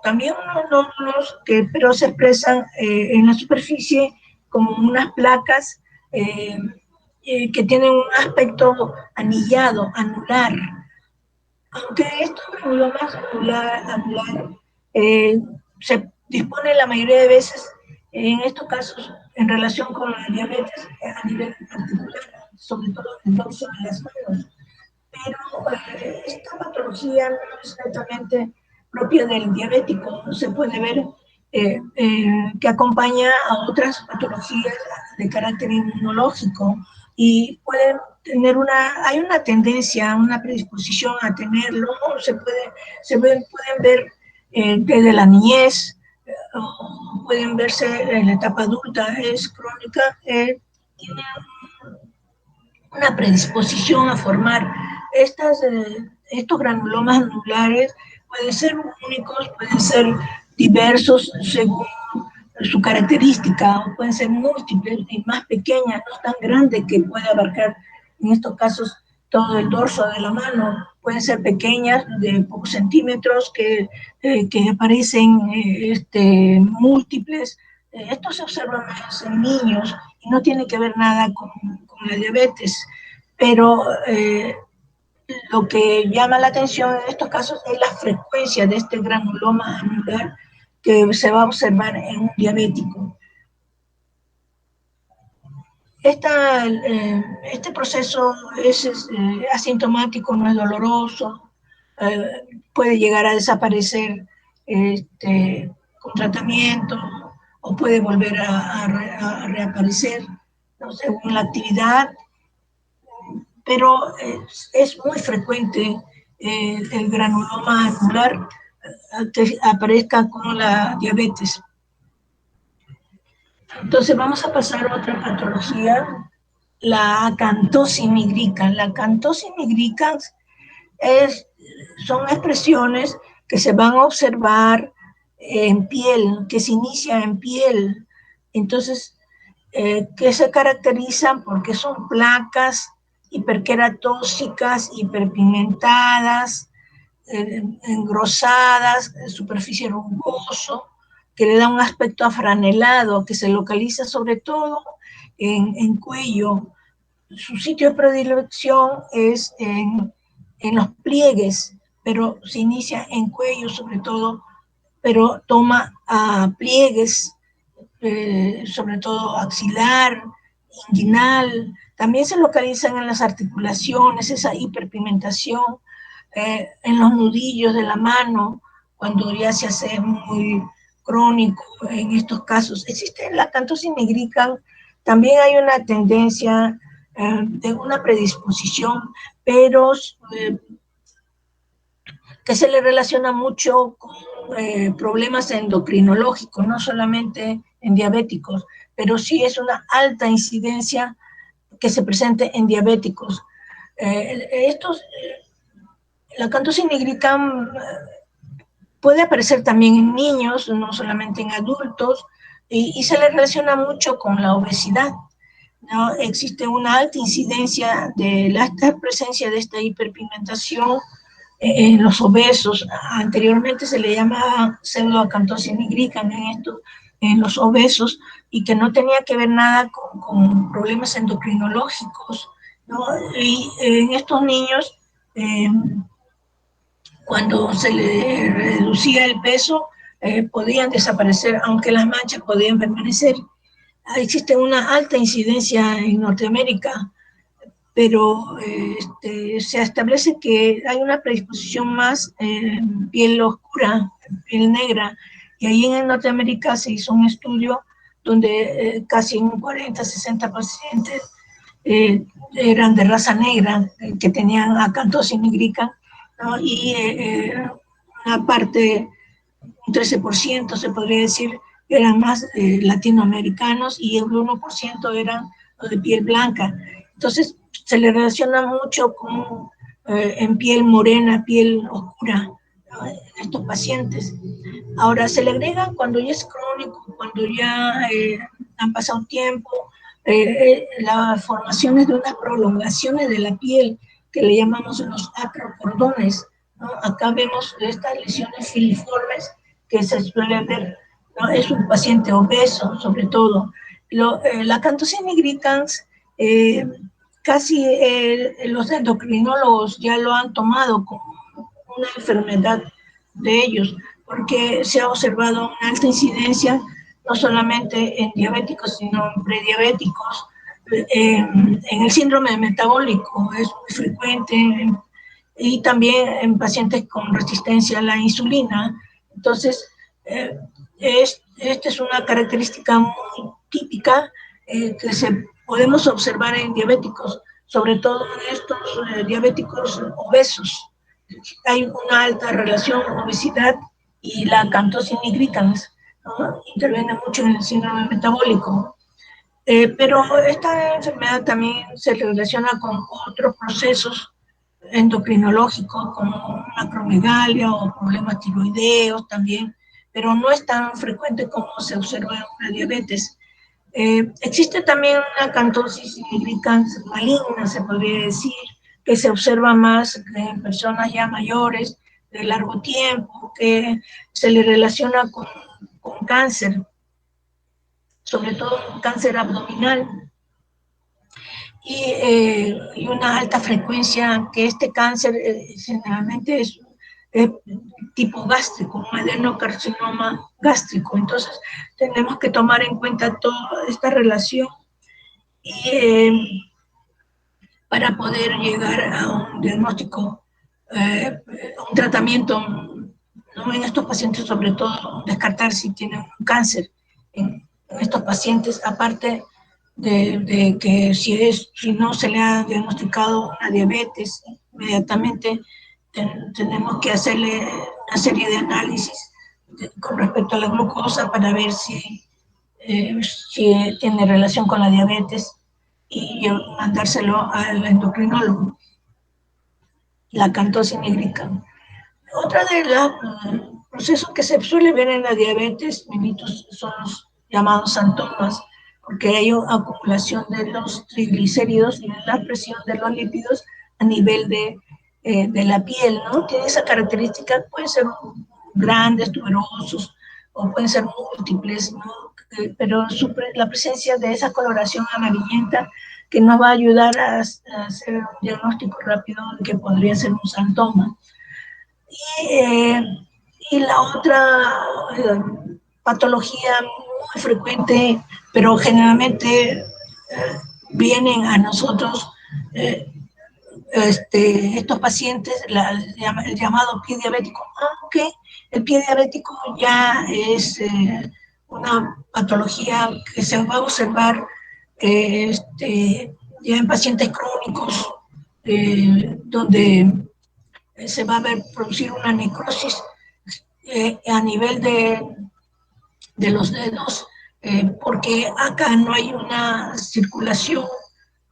Speaker 1: también unos nódulos pero se expresan en la superficie como unas placas que tienen un aspecto anillado, anular. Aunque estos granulomas anular se dispone la mayoría de veces, en estos casos, en relación con la diabetes a nivel articular, sobre todo en el dorso de las manos. Pero esta patología no es netamente propia del diabético, se puede ver que acompaña a otras patologías de carácter inmunológico y pueden tener hay una tendencia, una predisposición a tenerlo, pueden ver desde la niñez, pueden verse en la etapa adulta, es crónica, tiene una predisposición a formar estos granulomas anulares. Pueden ser únicos, pueden ser diversos según su característica, o pueden ser múltiples y más pequeñas, no tan grandes que puede abarcar en estos casos todo el dorso de la mano. Pueden ser pequeñas de pocos centímetros que aparecen múltiples. Esto se observa más en niños y no tiene que ver nada con la diabetes, pero lo que llama la atención en estos casos es la frecuencia de este granuloma anular que se va a observar en un diabético. Este proceso es asintomático, no es doloroso, puede llegar a desaparecer con tratamiento o puede volver a reaparecer, ¿no? Según la actividad, pero es muy frecuente el granuloma anular que aparezca con la diabetes. Entonces vamos a pasar a otra patología, la acantosis nigricans. La acantosis nigricans son expresiones que se van a observar en piel, que se inicia en piel. Entonces, que se caracterizan porque son placas hiperqueratóxicas, hiperpigmentadas, engrosadas, superficie rugoso, que le da un aspecto afranelado, que se localiza sobre todo en cuello. Su sitio de predilección es en los pliegues, pero se inicia en cuello sobre todo, pero toma pliegues, sobre todo axilar, inguinal. También se localizan en las articulaciones, esa hiperpigmentación, en los nudillos de la mano, cuando ya se hace muy crónico en estos casos. Existe la acantosis nigricans, también hay una tendencia de una predisposición, pero que se le relaciona mucho con problemas endocrinológicos, no solamente en diabéticos, pero sí es una alta incidencia que se presente en diabéticos. La acantosis nigricans puede aparecer también en niños, no solamente en adultos, y se le relaciona mucho con la obesidad, ¿no? Existe una alta incidencia de la presencia de esta hiperpigmentación en los obesos. Anteriormente se le llamaba pseudoacantosis nigricans en los obesos, y que no tenía que ver nada con problemas endocrinológicos, ¿no? Y en estos niños, cuando se le reducía el peso, podían desaparecer, aunque las manchas podían permanecer. Existe una alta incidencia en Norteamérica, pero se establece que hay una predisposición más en piel oscura, piel negra, y ahí en Norteamérica se hizo un estudio donde casi un 40-60 pacientes eran de raza negra, que tenían acantosis nigricans, ¿no? Y una parte, un 13% se podría decir, eran más latinoamericanos, y el 1% eran los de piel blanca. Entonces se le relaciona mucho con en piel morena, piel oscura, ¿no? Estos pacientes. Ahora se le agregan cuando ya es crónico, cuando ya han pasado tiempo, las formaciones de unas prolongaciones de la piel que le llamamos los acrocordones, ¿no? Acá vemos estas lesiones filiformes que se suelen ver, ¿no? Es un paciente obeso, sobre todo. La acantosis nigricans, casi los endocrinólogos ya lo han tomado como una enfermedad de ellos, porque se ha observado una alta incidencia, no solamente en diabéticos, sino en prediabéticos. En el síndrome metabólico es muy frecuente, y también en pacientes con resistencia a la insulina. Entonces, Esta es una característica muy típica que podemos observar en diabéticos, sobre todo en estos diabéticos obesos. Hay una alta relación obesidad y la acanthosis nigricans, ¿no? Interviene mucho en el síndrome metabólico. Pero esta enfermedad también se relaciona con otros procesos endocrinológicos como macromegalia o problemas tiroideos también, pero no es tan frecuente como se observa en la diabetes. Existe también una acanthosis nigricans maligna, se podría decir, que se observa más en personas ya mayores, de largo tiempo, que se le relaciona con cáncer, sobre todo cáncer abdominal, y una alta frecuencia, que este cáncer generalmente es tipo gástrico, un adenocarcinoma gástrico. Entonces, tenemos que tomar en cuenta toda esta relación y, para poder llegar a un diagnóstico, un tratamiento, ¿no? En estos pacientes, sobre todo, descartar si tienen un cáncer en estos pacientes, aparte de que si no se le ha diagnosticado una diabetes, inmediatamente tenemos que hacerle una serie de análisis con respecto a la glucosa para ver si tiene relación con la diabetes y mandárselo al endocrinólogo, la acanthosis nigricans. Otra de los procesos que se suele ver en la diabetes, mimitos, son los llamados santomas, porque hay una acumulación de los triglicéridos y la presión de los lípidos a nivel de la piel, ¿no? Tiene esa característica, pueden ser grandes, tuberosos, o pueden ser múltiples, ¿no? Pero la presencia de esa coloración amarillenta que nos va a ayudar a hacer un diagnóstico rápido de que podría ser un santoma. Eh, y la otra patología muy frecuente, pero generalmente vienen a nosotros estos pacientes, el llamado pie diabético, aunque el pie diabético ya es una patología que se va a observar ya en pacientes crónicos, donde se va a ver producir una necrosis a nivel de los dedos, porque acá no hay una circulación,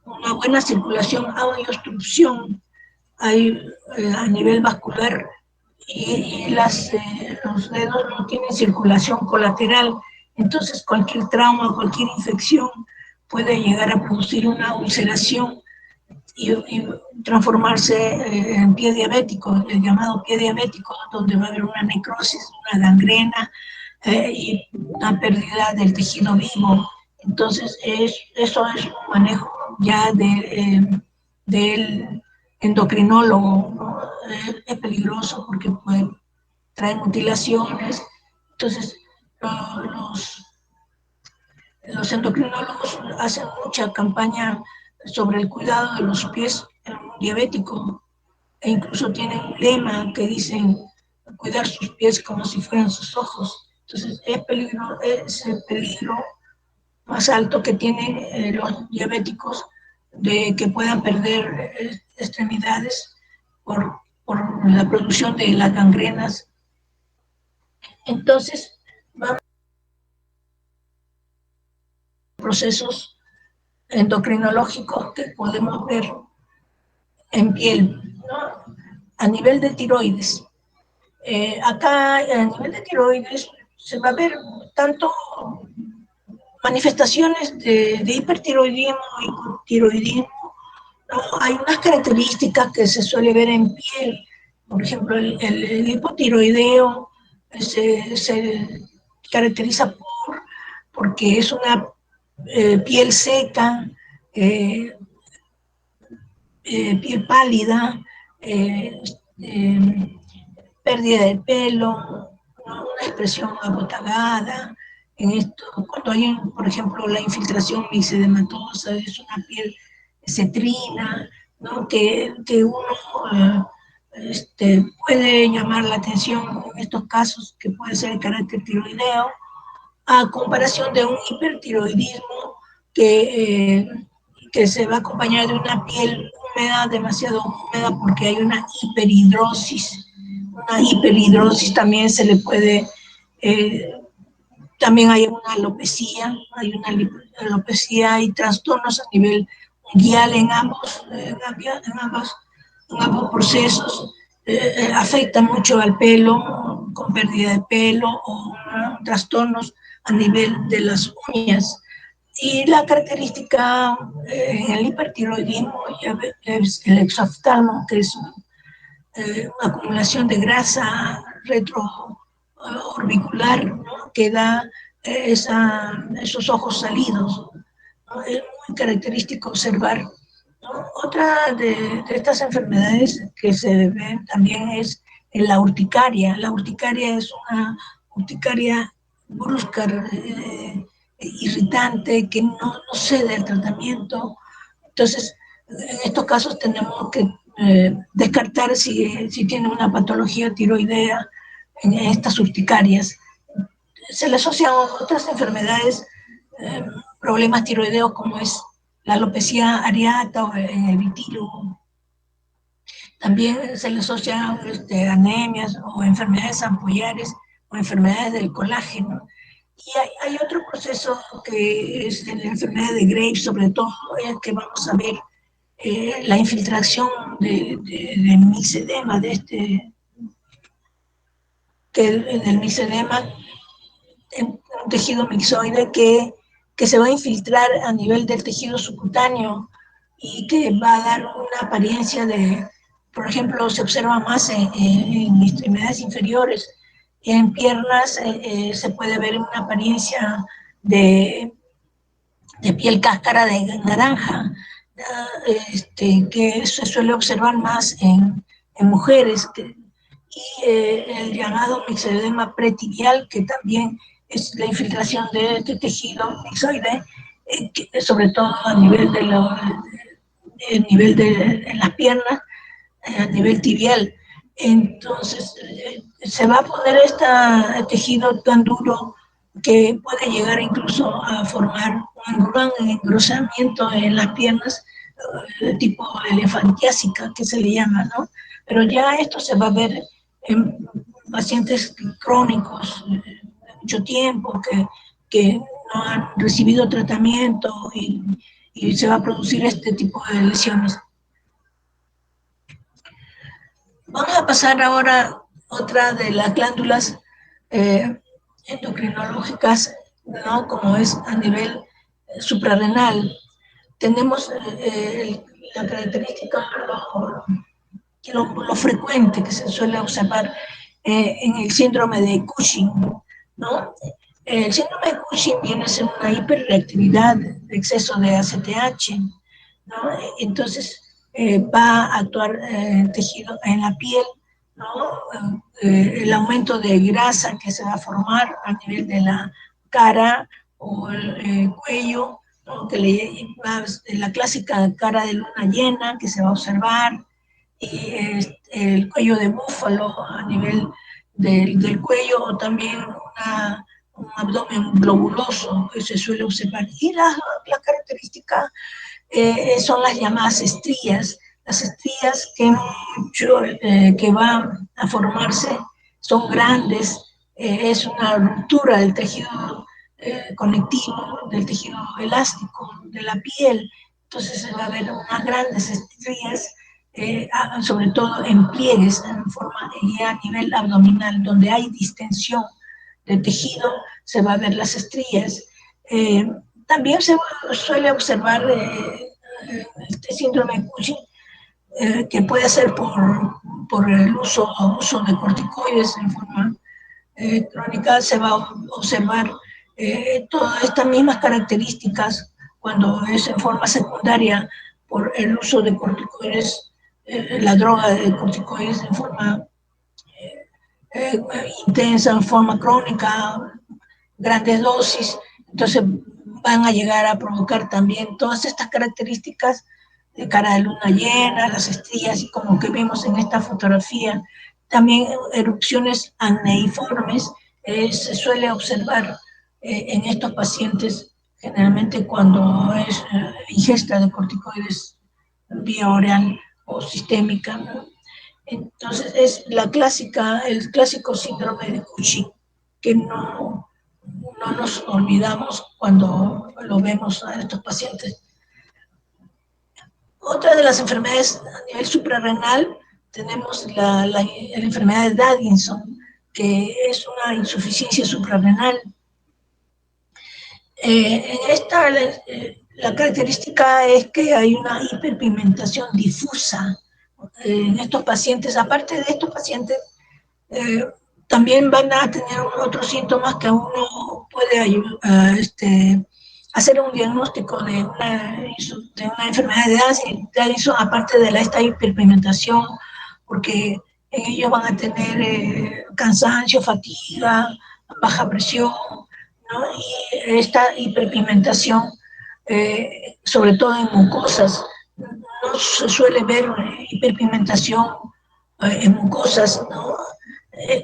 Speaker 1: una buena circulación, hay obstrucción, hay a nivel vascular y los dedos no tienen circulación colateral. Entonces cualquier trauma, cualquier infección puede llegar a producir una ulceración y transformarse en pie diabético, el llamado pie diabético, donde va a haber una necrosis, una gangrena y una pérdida del tejido vivo. Entonces, eso es un manejo ya del endocrinólogo, ¿no? Es peligroso porque puede traer mutilaciones. Entonces, los, los endocrinólogos hacen mucha campaña sobre el cuidado de los pies en un diabético, e incluso tienen un lema que dicen cuidar sus pies como si fueran sus ojos. Entonces es el peligro más alto que tienen los diabéticos de que puedan perder extremidades por la producción de las gangrenas. Entonces, vamos a procesos endocrinológicos que podemos ver en piel, ¿no? A nivel de tiroides. Acá, a nivel de tiroides, se va a ver tanto manifestaciones de hipertiroidismo y hipotiroidismo, ¿no? Hay unas características que se suele ver en piel, por ejemplo, el hipotiroideo se caracteriza porque es una piel seca, eh, piel pálida, eh, eh, pérdida de pelo, ¿no? Una expresión abotagada. En esto, cuando hay, por ejemplo, la infiltración mixedematosa, es una piel cetrina, ¿no? que uno puede llamar la atención en estos casos, que puede ser el carácter tiroideo, a comparación de un hipertiroidismo que se va a acompañar de una piel húmeda, demasiado húmeda, porque hay una hiperhidrosis. Una hiperhidrosis también se le puede, también hay una alopecia y trastornos a nivel mundial en ambos procesos. Afecta mucho al pelo, con pérdida de pelo o trastornos a nivel de las uñas. Y la característica en el hipertiroidismo es el exoftalmo, que es una acumulación de grasa retroorbicular, ¿no?, que da esos ojos salidos, ¿no? Es muy característico observar, ¿no? Otra de estas enfermedades que se ven también es la urticaria. La urticaria es una urticaria brusca, irritante, que no cede el tratamiento. Entonces, en estos casos tenemos que descartar si tiene una patología tiroidea en estas urticarias. Se le asocian otras enfermedades, problemas tiroideos, como es la alopecia areata o el vitiligo. También se le asocian anemias o enfermedades ampollares o enfermedades del colágeno. Y hay otro proceso que es la enfermedad de Graves, sobre todo, que vamos a ver la infiltración del mixedema, del mixedema, un tejido mixoide que se va a infiltrar a nivel del tejido subcutáneo y que va a dar una apariencia de, por ejemplo, se observa más en extremidades inferiores. En piernas se puede ver una apariencia de, de piel cáscara de naranja, que se suele observar más en mujeres, y el llamado mixedema pretibial, que también es la infiltración de este tejido mixoide, sobre todo a nivel de las piernas, a nivel tibial. Entonces, se va a poner este tejido tan duro que puede llegar incluso a formar un gran engrosamiento en las piernas, tipo elefantiásica, que se le llama, ¿no? Pero ya esto se va a ver en pacientes crónicos de mucho tiempo, que no han recibido tratamiento, y se va a producir este tipo de lesiones. Vamos a pasar ahora a otra de las glándulas endocrinológicas, ¿no?, como es a nivel suprarrenal. Tenemos la característica, lo frecuente que se suele observar en el síndrome de Cushing, ¿no? El síndrome de Cushing viene a ser una hiperreactividad de exceso de ACTH, ¿no? Entonces, va a actuar tejido en la piel, ¿no? El aumento de grasa que se va a formar a nivel de la cara o el cuello, ¿no?, que la clásica cara de luna llena que se va a observar, y el cuello de búfalo a nivel del cuello, o también un abdomen globuloso que se suele observar. Y la característica son las llamadas estrías. Las estrías que van a formarse son grandes, es una ruptura del tejido conectivo, del tejido elástico de la piel. Entonces se va a ver unas grandes estrías, sobre todo en pliegues, en forma y a nivel abdominal, donde hay distensión de tejido, se va a ver las estrías. También se suele observar este síndrome de Cushing, que puede ser por el abuso de corticoides en forma crónica. Se va a observar todas estas mismas características cuando es en forma secundaria por el uso de corticoides, la droga de corticoides en forma intensa, en forma crónica, grandes dosis. Entonces van a llegar a provocar también todas estas características de cara de luna llena, las estrías, y como que vemos en esta fotografía, también erupciones acneiformes. Se suele observar en estos pacientes, generalmente cuando es ingesta de corticoides vía oral o sistémica, ¿no? Entonces es el clásico síndrome de Cushing, que no nos olvidamos cuando lo vemos a estos pacientes. Otra de las enfermedades a nivel suprarrenal, tenemos la enfermedad de Daddington, que es una insuficiencia suprarrenal. En esta, la característica es que hay una hiperpigmentación difusa en estos pacientes. Aparte de estos pacientes, eh, también van a tener otros síntomas que uno puede ayudar, hacer un diagnóstico de una enfermedad de Addison, aparte de esta hiperpigmentación, porque en ellos van a tener cansancio, fatiga, baja presión, ¿no? Y esta hiperpigmentación, sobre todo en mucosas, no se suele ver hiperpigmentación en mucosas, ¿no?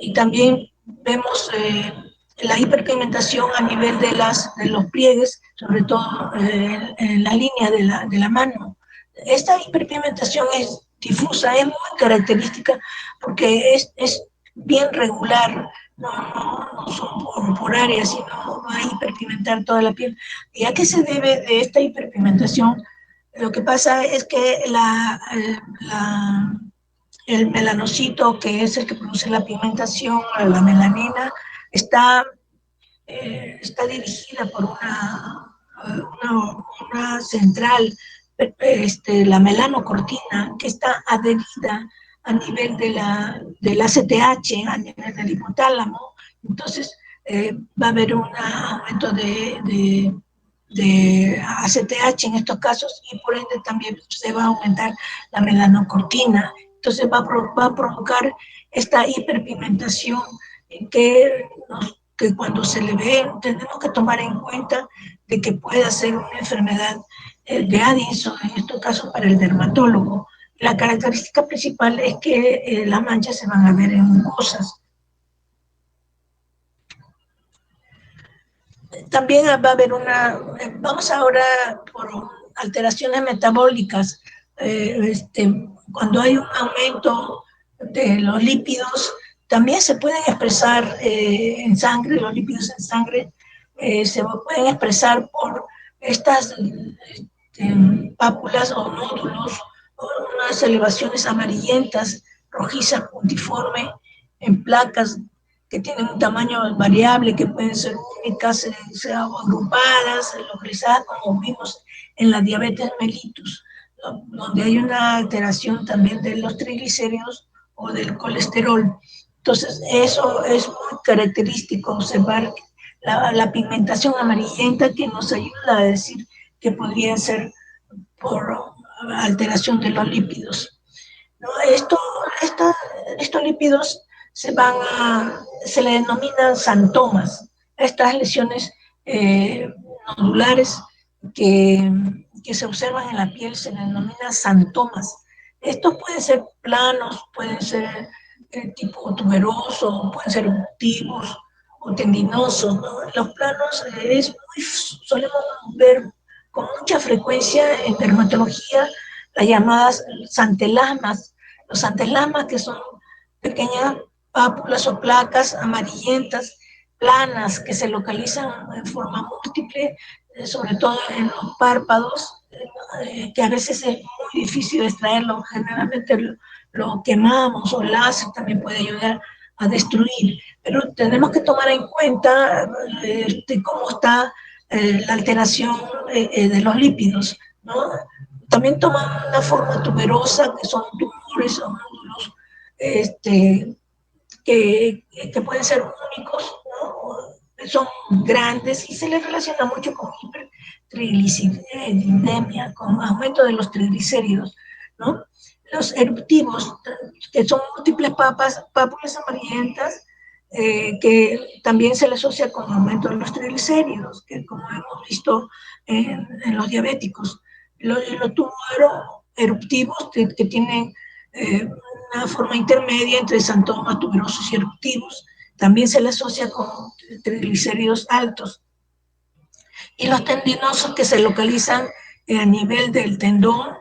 Speaker 1: Y también vemos la hiperpigmentación a nivel de los pliegues, sobre todo en la línea de la mano. Esta hiperpigmentación es difusa, es muy característica porque es bien regular, no son por áreas, sino va a hiperpigmentar toda la piel. ¿Y a qué se debe de esta hiperpigmentación? Lo que pasa es que el melanocito, que es el que produce la pigmentación, la melanina, está dirigida por una central, la melanocortina, que está adherida a nivel del ACTH, a nivel del hipotálamo. Entonces, va a haber un aumento de ACTH en estos casos, y por ende también se va a aumentar la melanocortina. Entonces va a provocar esta hiperpigmentación que cuando se le ve tenemos que tomar en cuenta de que pueda ser una enfermedad de Addison, en estos casos para el dermatólogo. La característica principal es que las manchas se van a ver en mucosas. También va a haber vamos ahora por alteraciones metabólicas. Cuando hay un aumento de los lípidos, también se pueden expresar en sangre, los lípidos en sangre se pueden expresar por estas pápulas o nódulos, o unas elevaciones amarillentas, rojizas, puntiforme, en placas que tienen un tamaño variable, que pueden ser únicas, agrupadas, localizadas, como vimos en la diabetes mellitus, donde hay una alteración también de los triglicéridos o del colesterol. Entonces, eso es muy característico, observar la pigmentación amarillenta, que nos ayuda a decir que podría ser por alteración de los lípidos. ¿No? Estos lípidos se le denominan santomas. Estas lesiones nodulares que, que se observan en la piel se le denominan santomas. Estos pueden ser planos, pueden ser tipo tuberoso, pueden ser eruptivos o tendinosos, ¿no? Los planos solemos ver con mucha frecuencia en dermatología las llamadas santelasmas. Los santelasmas, que son pequeñas pápulas o placas amarillentas, planas, que se localizan en forma múltiple, sobre todo en los párpados, que a veces es muy difícil extraerlo. Generalmente lo quemamos, o el láser también puede ayudar a destruir, pero tenemos que tomar en cuenta cómo está la alteración de los lípidos, ¿no? También toman una forma tuberosa, que son tumores o nódulos que pueden ser únicos, ¿no? Son grandes y se les relaciona mucho con hipertrigliceridemia, con aumento de los triglicéridos, ¿no? Los eruptivos, que son múltiples pápulas amarillentas, que también se le asocia con aumento de los triglicéridos, que como hemos visto en los diabéticos. Los tumores eruptivos que tienen una forma intermedia entre santomas tuberosos y eruptivos, también se le asocia con triglicéridos altos. y los tendinosos que se localizan a nivel del tendón,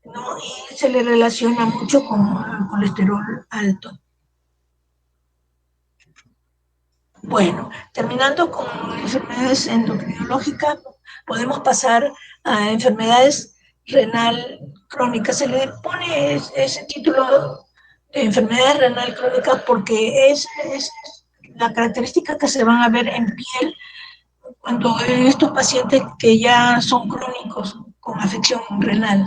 Speaker 1: ¿no? Y se le relaciona mucho con el colesterol alto. Bueno, terminando con enfermedades endocrinológicas, podemos pasar a enfermedades renal crónicas. Se le pone ese título de enfermedades renal crónicas porque es la característica que se van a ver en piel cuando estos pacientes que ya son crónicos con afección renal.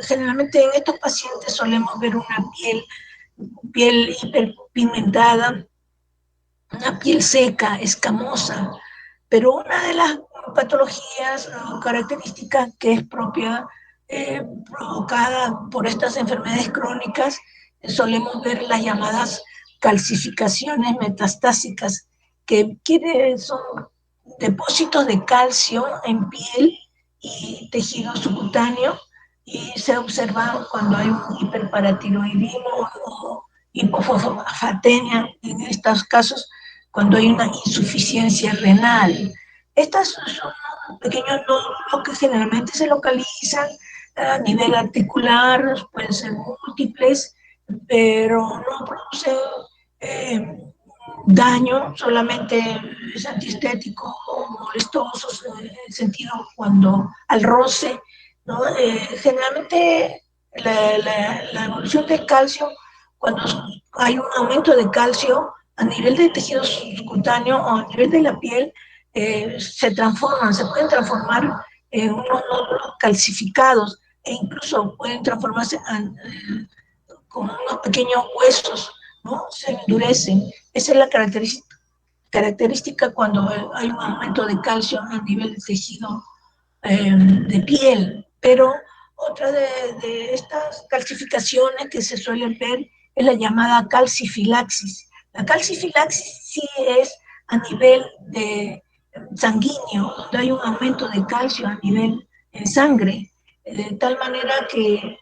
Speaker 1: Generalmente en estos pacientes solemos ver una piel hiperpigmentada, una piel seca, escamosa, pero una de las patologías o características que es propia, provocada por estas enfermedades crónicas, solemos ver las llamadas calcificaciones metastásicas, que son depósitos de calcio en piel y tejido subcutáneo, y se observa cuando hay un hiperparatiroidismo o hipofosfatenia, en estos casos cuando hay una insuficiencia renal. Estos son pequeños nódulos que generalmente se localizan a nivel articular, pueden ser múltiples, pero no producen daño, solamente es antiestético o molestoso en el sentido cuando al roce, ¿no? Generalmente la evolución del calcio, cuando hay un aumento de calcio a nivel del tejido subcutáneo o a nivel de la piel, se pueden transformar en unos nódulos calcificados e incluso pueden transformarse con unos pequeños huesos, ¿no? Se endurecen. Esa es la característica cuando hay un aumento de calcio a nivel de tejido de piel. Pero otra de estas calcificaciones que se suelen ver es la llamada calcifilaxis. La calcifilaxis sí es a nivel de sanguíneo, donde hay un aumento de calcio a nivel en sangre, de tal manera que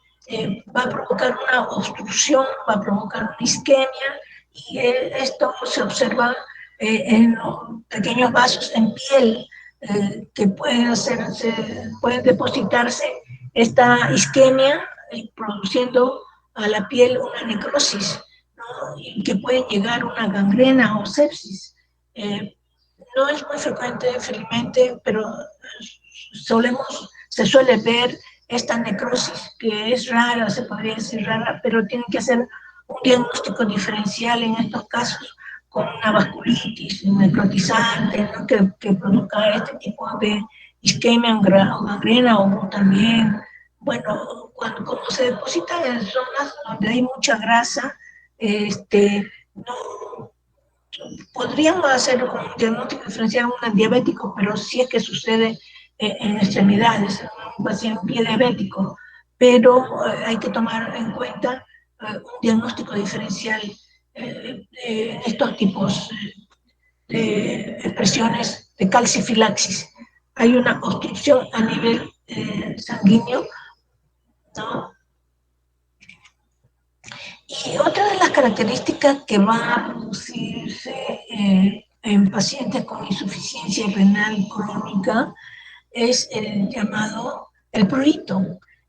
Speaker 1: va a provocar una obstrucción, va a provocar una isquemia, y esto se observa en los pequeños vasos en piel, que pueden depositarse esta isquemia, produciendo a la piel una necrosis, ¿no? Y que puede llegar a una gangrena o sepsis. No es muy frecuente, felizmente, pero se suele ver esta necrosis, que es rara, se podría decir rara, pero tiene que hacer un diagnóstico diferencial en estos casos, con una vasculitis necrotizante, ¿no? que produzca este tipo de isquemia o gangrena, o también, bueno, como se depositan en zonas donde hay mucha grasa, no, podríamos hacer un diagnóstico diferencial en un diabético, pero sí es que sucede en extremidades, un paciente pie diabético, pero hay que tomar en cuenta un diagnóstico diferencial de estos tipos de expresiones de calcifilaxis. Hay una obstrucción a nivel sanguíneo, ¿no? Y otra de las características que van a producirse en pacientes con insuficiencia renal crónica es el llamado el prurito.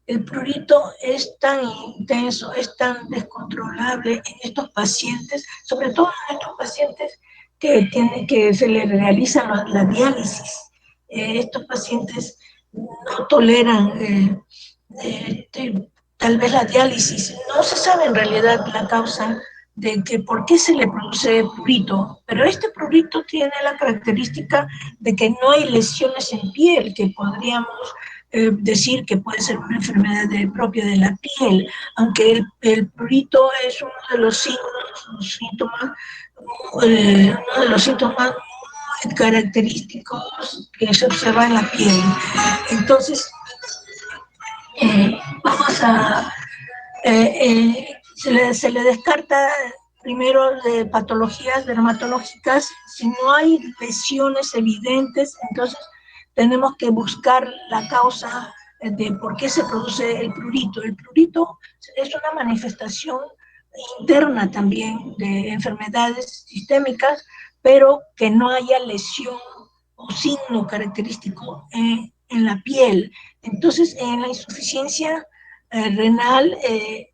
Speaker 1: El prurito es tan intenso, es tan descontrolable en estos pacientes, sobre todo en estos pacientes que se les realiza la diálisis. Estos pacientes no toleran tal vez la diálisis. No se sabe en realidad la causa de que por qué se le produce prurito, pero este prurito tiene la característica de que no hay lesiones en piel, que podríamos decir que puede ser una enfermedad propia de la piel, aunque el prurito es uno de los síntomas muy característicos que se observa en la piel. Entonces, vamos a se le descarta primero de patologías dermatológicas. Si no hay lesiones evidentes, entonces tenemos que buscar la causa de por qué se produce el prurito. El prurito es una manifestación interna también de enfermedades sistémicas, pero que no haya lesión o signo característico en la piel. Entonces, en la insuficiencia renal,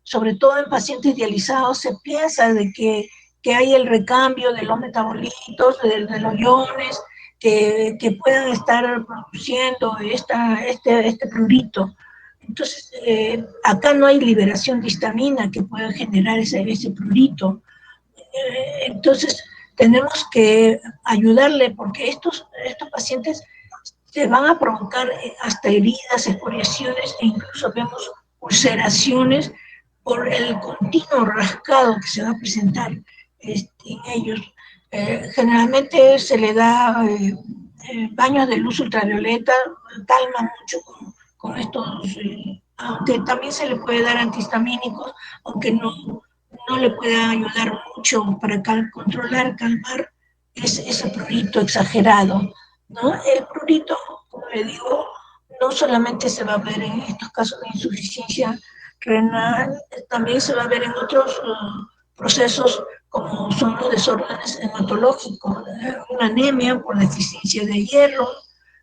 Speaker 1: sobre todo en pacientes dializados, se piensa de que hay el recambio de los metabolitos, de los iones, que puedan estar produciendo este prurito. Entonces, acá no hay liberación de histamina que pueda generar ese prurito. Entonces, tenemos que ayudarle porque estos pacientes se van a provocar hasta heridas, excoriaciones e incluso vemos ulceraciones por el continuo rascado que se va a presentar en ellos. Generalmente se le da baños de luz ultravioleta, calma mucho con estos, aunque también se le puede dar antihistamínicos, aunque no le puede ayudar mucho para controlar, calmar ese prurito exagerado, ¿no? El prurito, como le digo, no solamente se va a ver en estos casos de insuficiencia renal, también se va a ver en otros procesos como son los desórdenes hematológicos, una anemia por deficiencia de hierro,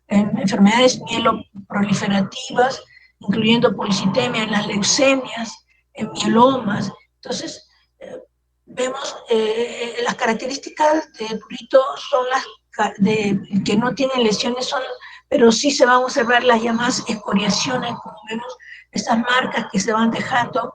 Speaker 1: enfermedades mieloproliferativas, incluyendo policitemia, en las leucemias, en mielomas. Entonces, vemos las características de prurito son las que no tienen lesiones, pero sí se van a observar las llamadas escoriaciones, como vemos, esas marcas que se van dejando,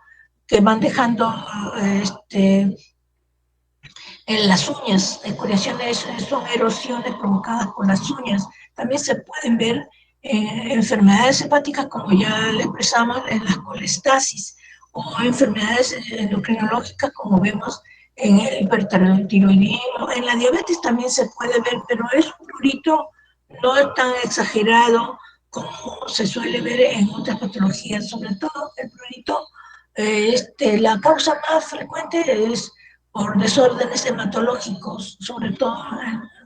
Speaker 1: en las uñas. Escoriaciones son erosiones provocadas por las uñas. También se pueden ver enfermedades hepáticas, como ya le expresamos, en las colestasis, o enfermedades endocrinológicas, como vemos en el hipertiroidismo. En la diabetes también se puede ver, pero es un prurito no es tan exagerado como se suele ver en otras patologías. Sobre todo el prurito, la causa más frecuente es por desórdenes hematológicos, sobre todo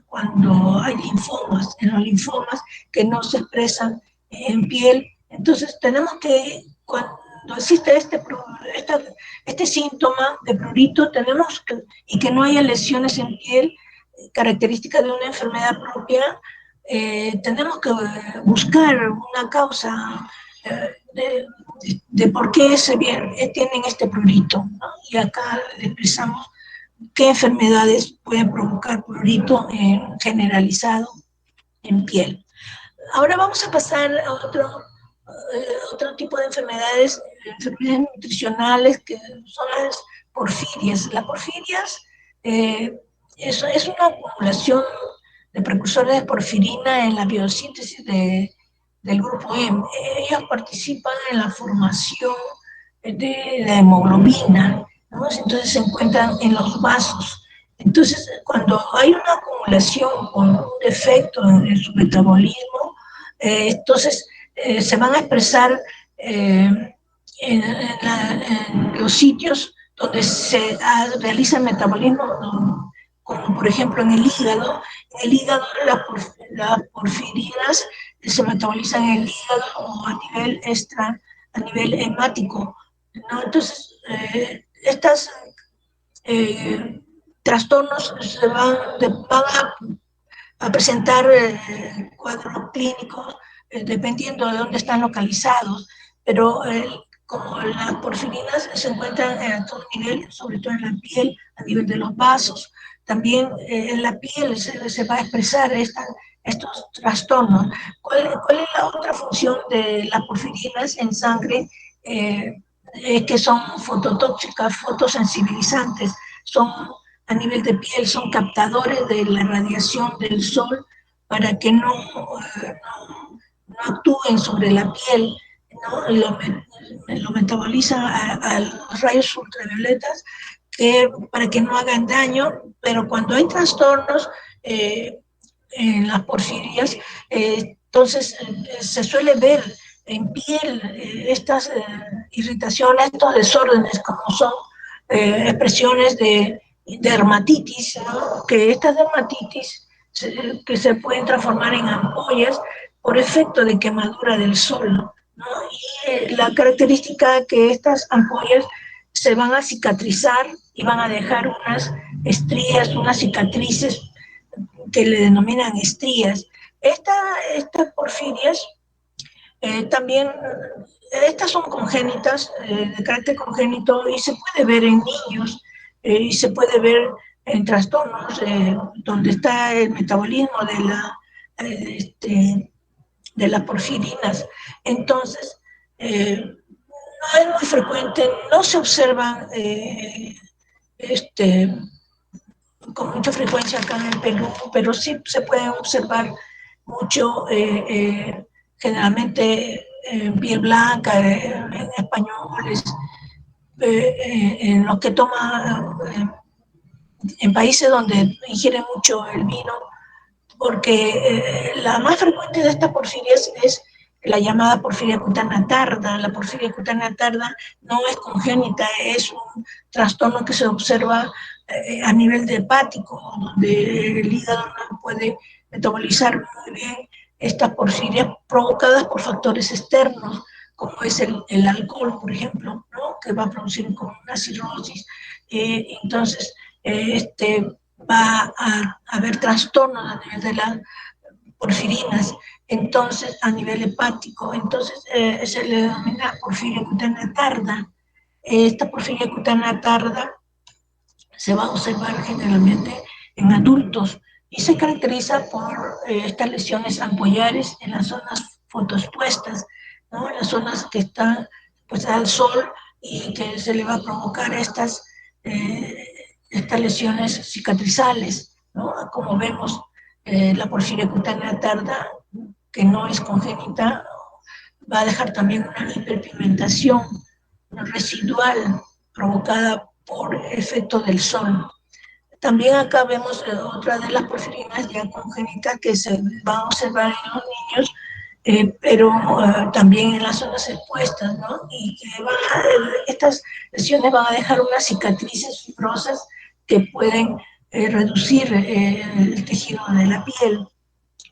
Speaker 1: cuando hay linfomas, en los linfomas que no se expresan en piel. Entonces tenemos que, cuando existe este síntoma de prurito, tenemos que, y que no haya lesiones en piel, características de una enfermedad propia, tenemos que buscar una causa de por qué tienen este prurito, ¿no? Y acá expresamos qué enfermedades pueden provocar prurito generalizado en piel. Ahora vamos a pasar a otro tipo de enfermedades nutricionales, que son las porfirias. Las porfirias es una acumulación de precursores de porfirina en la biosíntesis del grupo M. Ellos participan en la formación de la hemoglobina, ¿no? Entonces se encuentran en los vasos. Entonces, cuando hay una acumulación con un defecto en su metabolismo, entonces se van a expresar en los sitios donde se realiza el metabolismo, como por ejemplo en el hígado. En el hígado las porfirinas se metabolizan en el hígado o a nivel hemático, ¿no? Entonces, estas trastornos se van a presentar cuadros clínicos dependiendo de dónde están localizados, pero como las porfirinas se encuentran a todo nivel, sobre todo en la piel, a nivel de los vasos, también en la piel se va a expresar estos trastornos. ¿Cuál es la otra función de las porfirinas en sangre? Que son fototóxicas, fotosensibilizantes, son a nivel de piel, son captadores de la radiación del sol para que no actúen sobre la piel, ¿no? Lo metabolizan a los rayos ultravioletas para que no hagan daño, pero cuando hay trastornos en las porfirias, entonces se suele ver en piel estas irritaciones, estos desórdenes, como son expresiones de dermatitis, ¿no? Que estas dermatitis que se pueden transformar en ampollas por efecto de quemadura del sol, ¿no? Y la característica que estas ampollas se van a cicatrizar y van a dejar unas estrías, unas cicatrices que le denominan estrías. Estas porfirias también, estas son congénitas, de carácter congénito, y se puede ver en niños, y se puede ver en trastornos donde está el metabolismo de las porfirinas. Entonces, no es muy frecuente, no se observan con mucha frecuencia acá en el Perú, pero sí se pueden observar mucho, generalmente en piel blanca, en españoles, en los que toman, en países donde ingieren mucho el vino, porque la más frecuente de estas porfirias es la llamada porfiria cutánea tarda. La porfiria cutánea tarda no es congénita, es un trastorno que se observa a nivel de hepático, donde el hígado no puede metabolizar muy bien estas porfirias provocadas por factores externos, como es el alcohol, por ejemplo, ¿no? Que va a producir como una cirrosis. Entonces, va a haber trastornos a nivel de las porfirinas, entonces a nivel hepático, entonces se le denomina porfiria cutánea tarda. Esta porfiria cutánea tarda se va a observar generalmente en adultos y se caracteriza por estas lesiones ampollares en las zonas fotoexpuestas, ¿no? En las zonas que están pues al sol y que se le va a provocar estas lesiones cicatrizales, ¿no? Como vemos, la porfiria cutánea tarda, que no es congénita, va a dejar también una hiperpigmentación residual provocada por efecto del sol. También acá vemos otra de las porfirinas ya congénitas que se van a observar en los niños, pero también en las zonas expuestas, ¿no? Y que estas lesiones van a dejar unas cicatrices fibrosas que pueden reducir el tejido de la piel,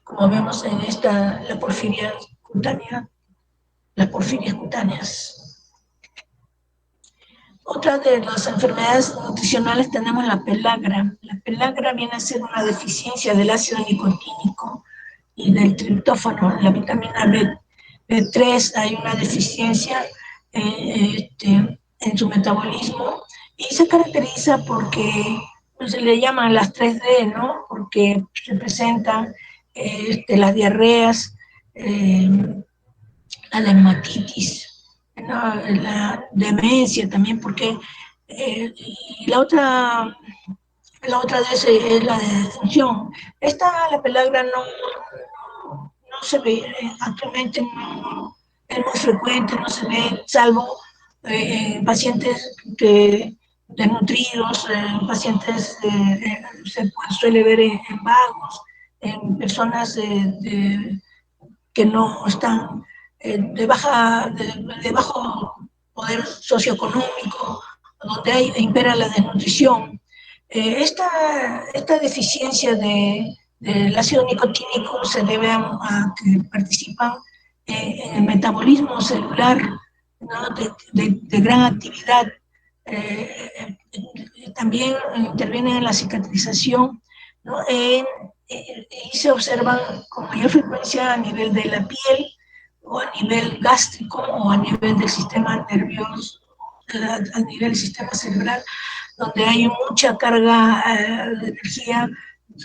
Speaker 1: como vemos en la porfiria cutánea, las porfirias cutáneas. Otra de las enfermedades nutricionales tenemos la pelagra. La pelagra viene a ser una deficiencia del ácido nicotínico y del triptófano. La vitamina B3 hay una deficiencia en su metabolismo y se caracteriza porque pues, se le llaman las 3D, ¿no? Porque se presentan las diarreas, la dermatitis, ¿no? La demencia también, porque y la otra es la de defunción. La pelagra no se ve, actualmente no es muy frecuente, no se ve, salvo en pacientes desnutridos, pacientes se suele ver en vagos, en personas que no están de bajo poder socioeconómico, donde impera la desnutrición. Esta deficiencia del ácido nicotínico se debe a que participan en el metabolismo celular, ¿no? de gran actividad. También intervienen en la cicatrización, ¿no? Y se observan con mayor frecuencia a nivel de la piel, o a nivel gástrico, o a nivel del sistema nervioso, a nivel del sistema cerebral, donde hay mucha carga de energía.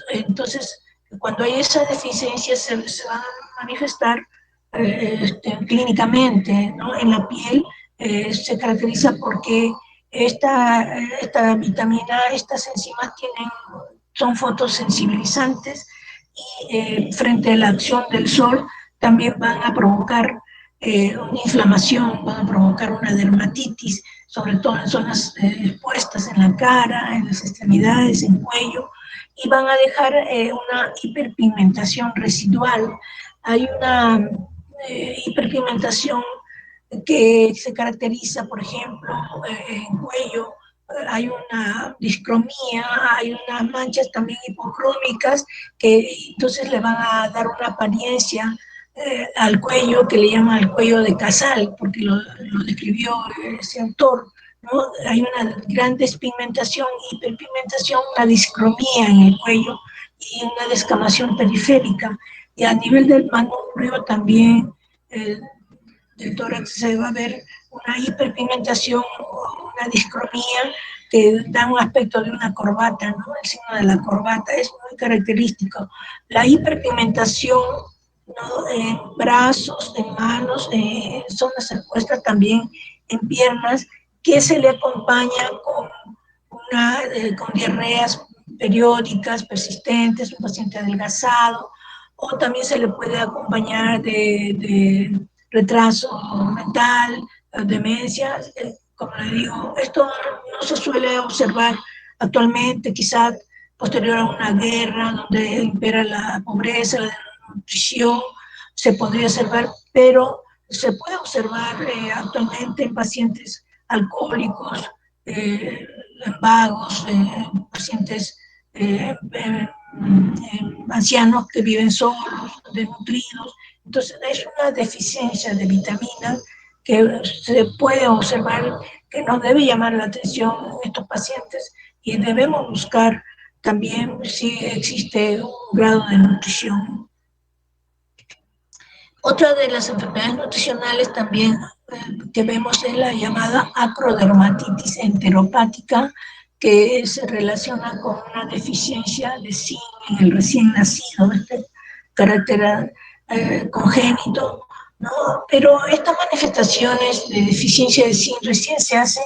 Speaker 1: Entonces, cuando hay esa deficiencia, se van a manifestar clínicamente, ¿no? En la piel se caracteriza porque esta vitamina, estas enzimas son fotosensibilizantes y frente a la acción del sol también van a provocar una inflamación, van a provocar una dermatitis, sobre todo en zonas expuestas en la cara, en las extremidades, en cuello, y van a dejar una hiperpigmentación residual. Hay una hiperpigmentación que se caracteriza, por ejemplo, en cuello, hay una discromía, hay unas manchas también hipocrómicas que entonces le van a dar una apariencia al cuello que le llaman el cuello de Casal, porque lo describió ese autor, ¿no? Hay una gran despigmentación, hiperpigmentación, una discromía en el cuello y una descamación periférica. Y a nivel del manubrio también del tórax se va a ver una hiperpigmentación, una discromía que da un aspecto de una corbata, ¿no? El signo de la corbata es muy característico. La hiperpigmentación, ¿no? En brazos, en manos, zonas expuestas también en piernas, que se le acompaña con diarreas periódicas, persistentes, un paciente adelgazado, o también se le puede acompañar de retraso mental, demencia. Como le digo, esto no se suele observar actualmente, quizás posterior a una guerra donde impera la pobreza, la desnutrición, se podría observar, pero se puede observar actualmente en pacientes alcohólicos, eh, vagos, pacientes ancianos que viven solos, desnutridos. Entonces es una deficiencia de vitaminas que se puede observar, que nos debe llamar la atención en estos pacientes y debemos buscar también si existe un grado de nutrición. Otra de las enfermedades nutricionales también que vemos es la llamada acrodermatitis enteropática, que se relaciona con una deficiencia de zinc en el recién nacido, este carácter congénito, ¿no? Pero estas manifestaciones de deficiencia de zinc recién se hace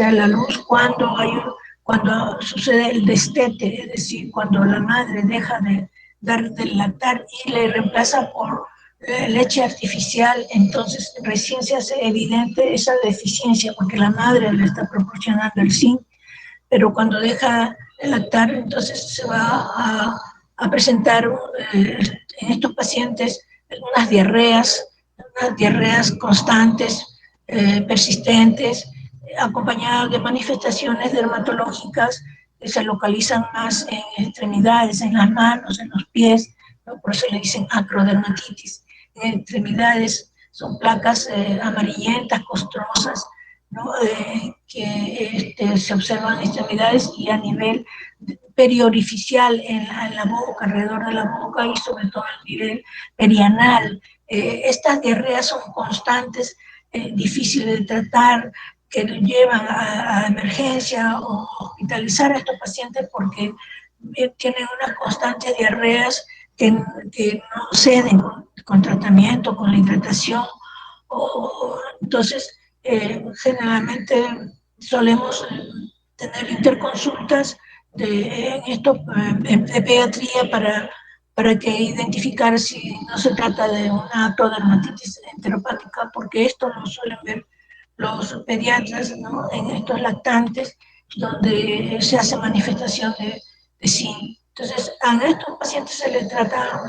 Speaker 1: a la luz cuando sucede el destete, es decir, cuando la madre deja de lactar y le reemplaza por leche artificial, entonces recién se hace evidente esa deficiencia porque la madre le está proporcionando el zinc, pero cuando deja de lactar, entonces se va a presentar en estos pacientes unas diarreas constantes, persistentes, acompañadas de manifestaciones dermatológicas que se localizan más en extremidades, en las manos, en los pies, ¿no? Por eso le dicen acrodermatitis. En extremidades son placas amarillentas, costrosas, ¿no? Que se observan en extremidades y a nivel periorificial en la boca, alrededor de la boca y sobre todo a nivel perianal. Estas diarreas son constantes, difíciles de tratar, que llevan a emergencia o hospitalizar a estos pacientes porque tienen unas constantes diarreas que no ceden con tratamiento, con la hidratación. Entonces, generalmente solemos tener interconsultas de pediatría para que identificar si no se trata de una acrodermatitis enteropática, porque esto lo suelen ver los pediatras, ¿no? En estos lactantes donde se hace manifestación de zinc. Entonces, a estos pacientes se les trata,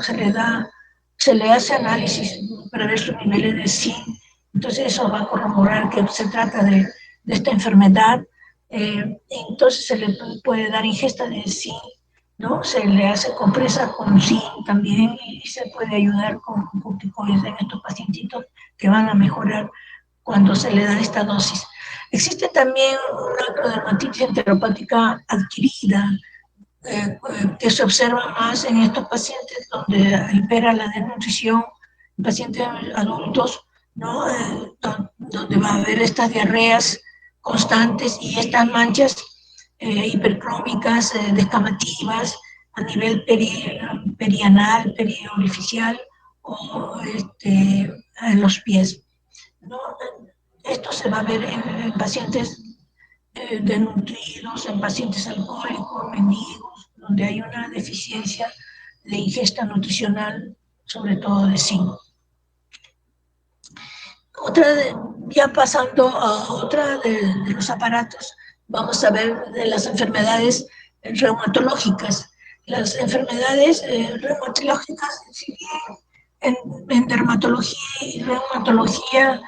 Speaker 1: se le hace análisis para ver sus niveles de zinc. Entonces, eso va a corroborar que se trata de esta enfermedad. Entonces, se le puede dar ingesta de zinc, ¿no? Se le hace compresa con zinc también y se puede ayudar con corticoides en estos pacientitos que van a mejorar cuando se le da esta dosis. Existe también una acrodermatitis enteropática adquirida, que se observa más en estos pacientes donde impera la desnutrición, en pacientes adultos, ¿no? Donde va a haber estas diarreas constantes y estas manchas hipercrómicas, descamativas, a nivel perianal, periorificial o en los pies, ¿no? Esto se va a ver en pacientes desnutridos, en pacientes alcohólicos, mendigos, donde hay una deficiencia de ingesta nutricional, sobre todo de zinc. Ya pasando a otra de los aparatos, vamos a ver de las enfermedades reumatológicas. Las enfermedades reumatológicas, si bien en dermatología y reumatología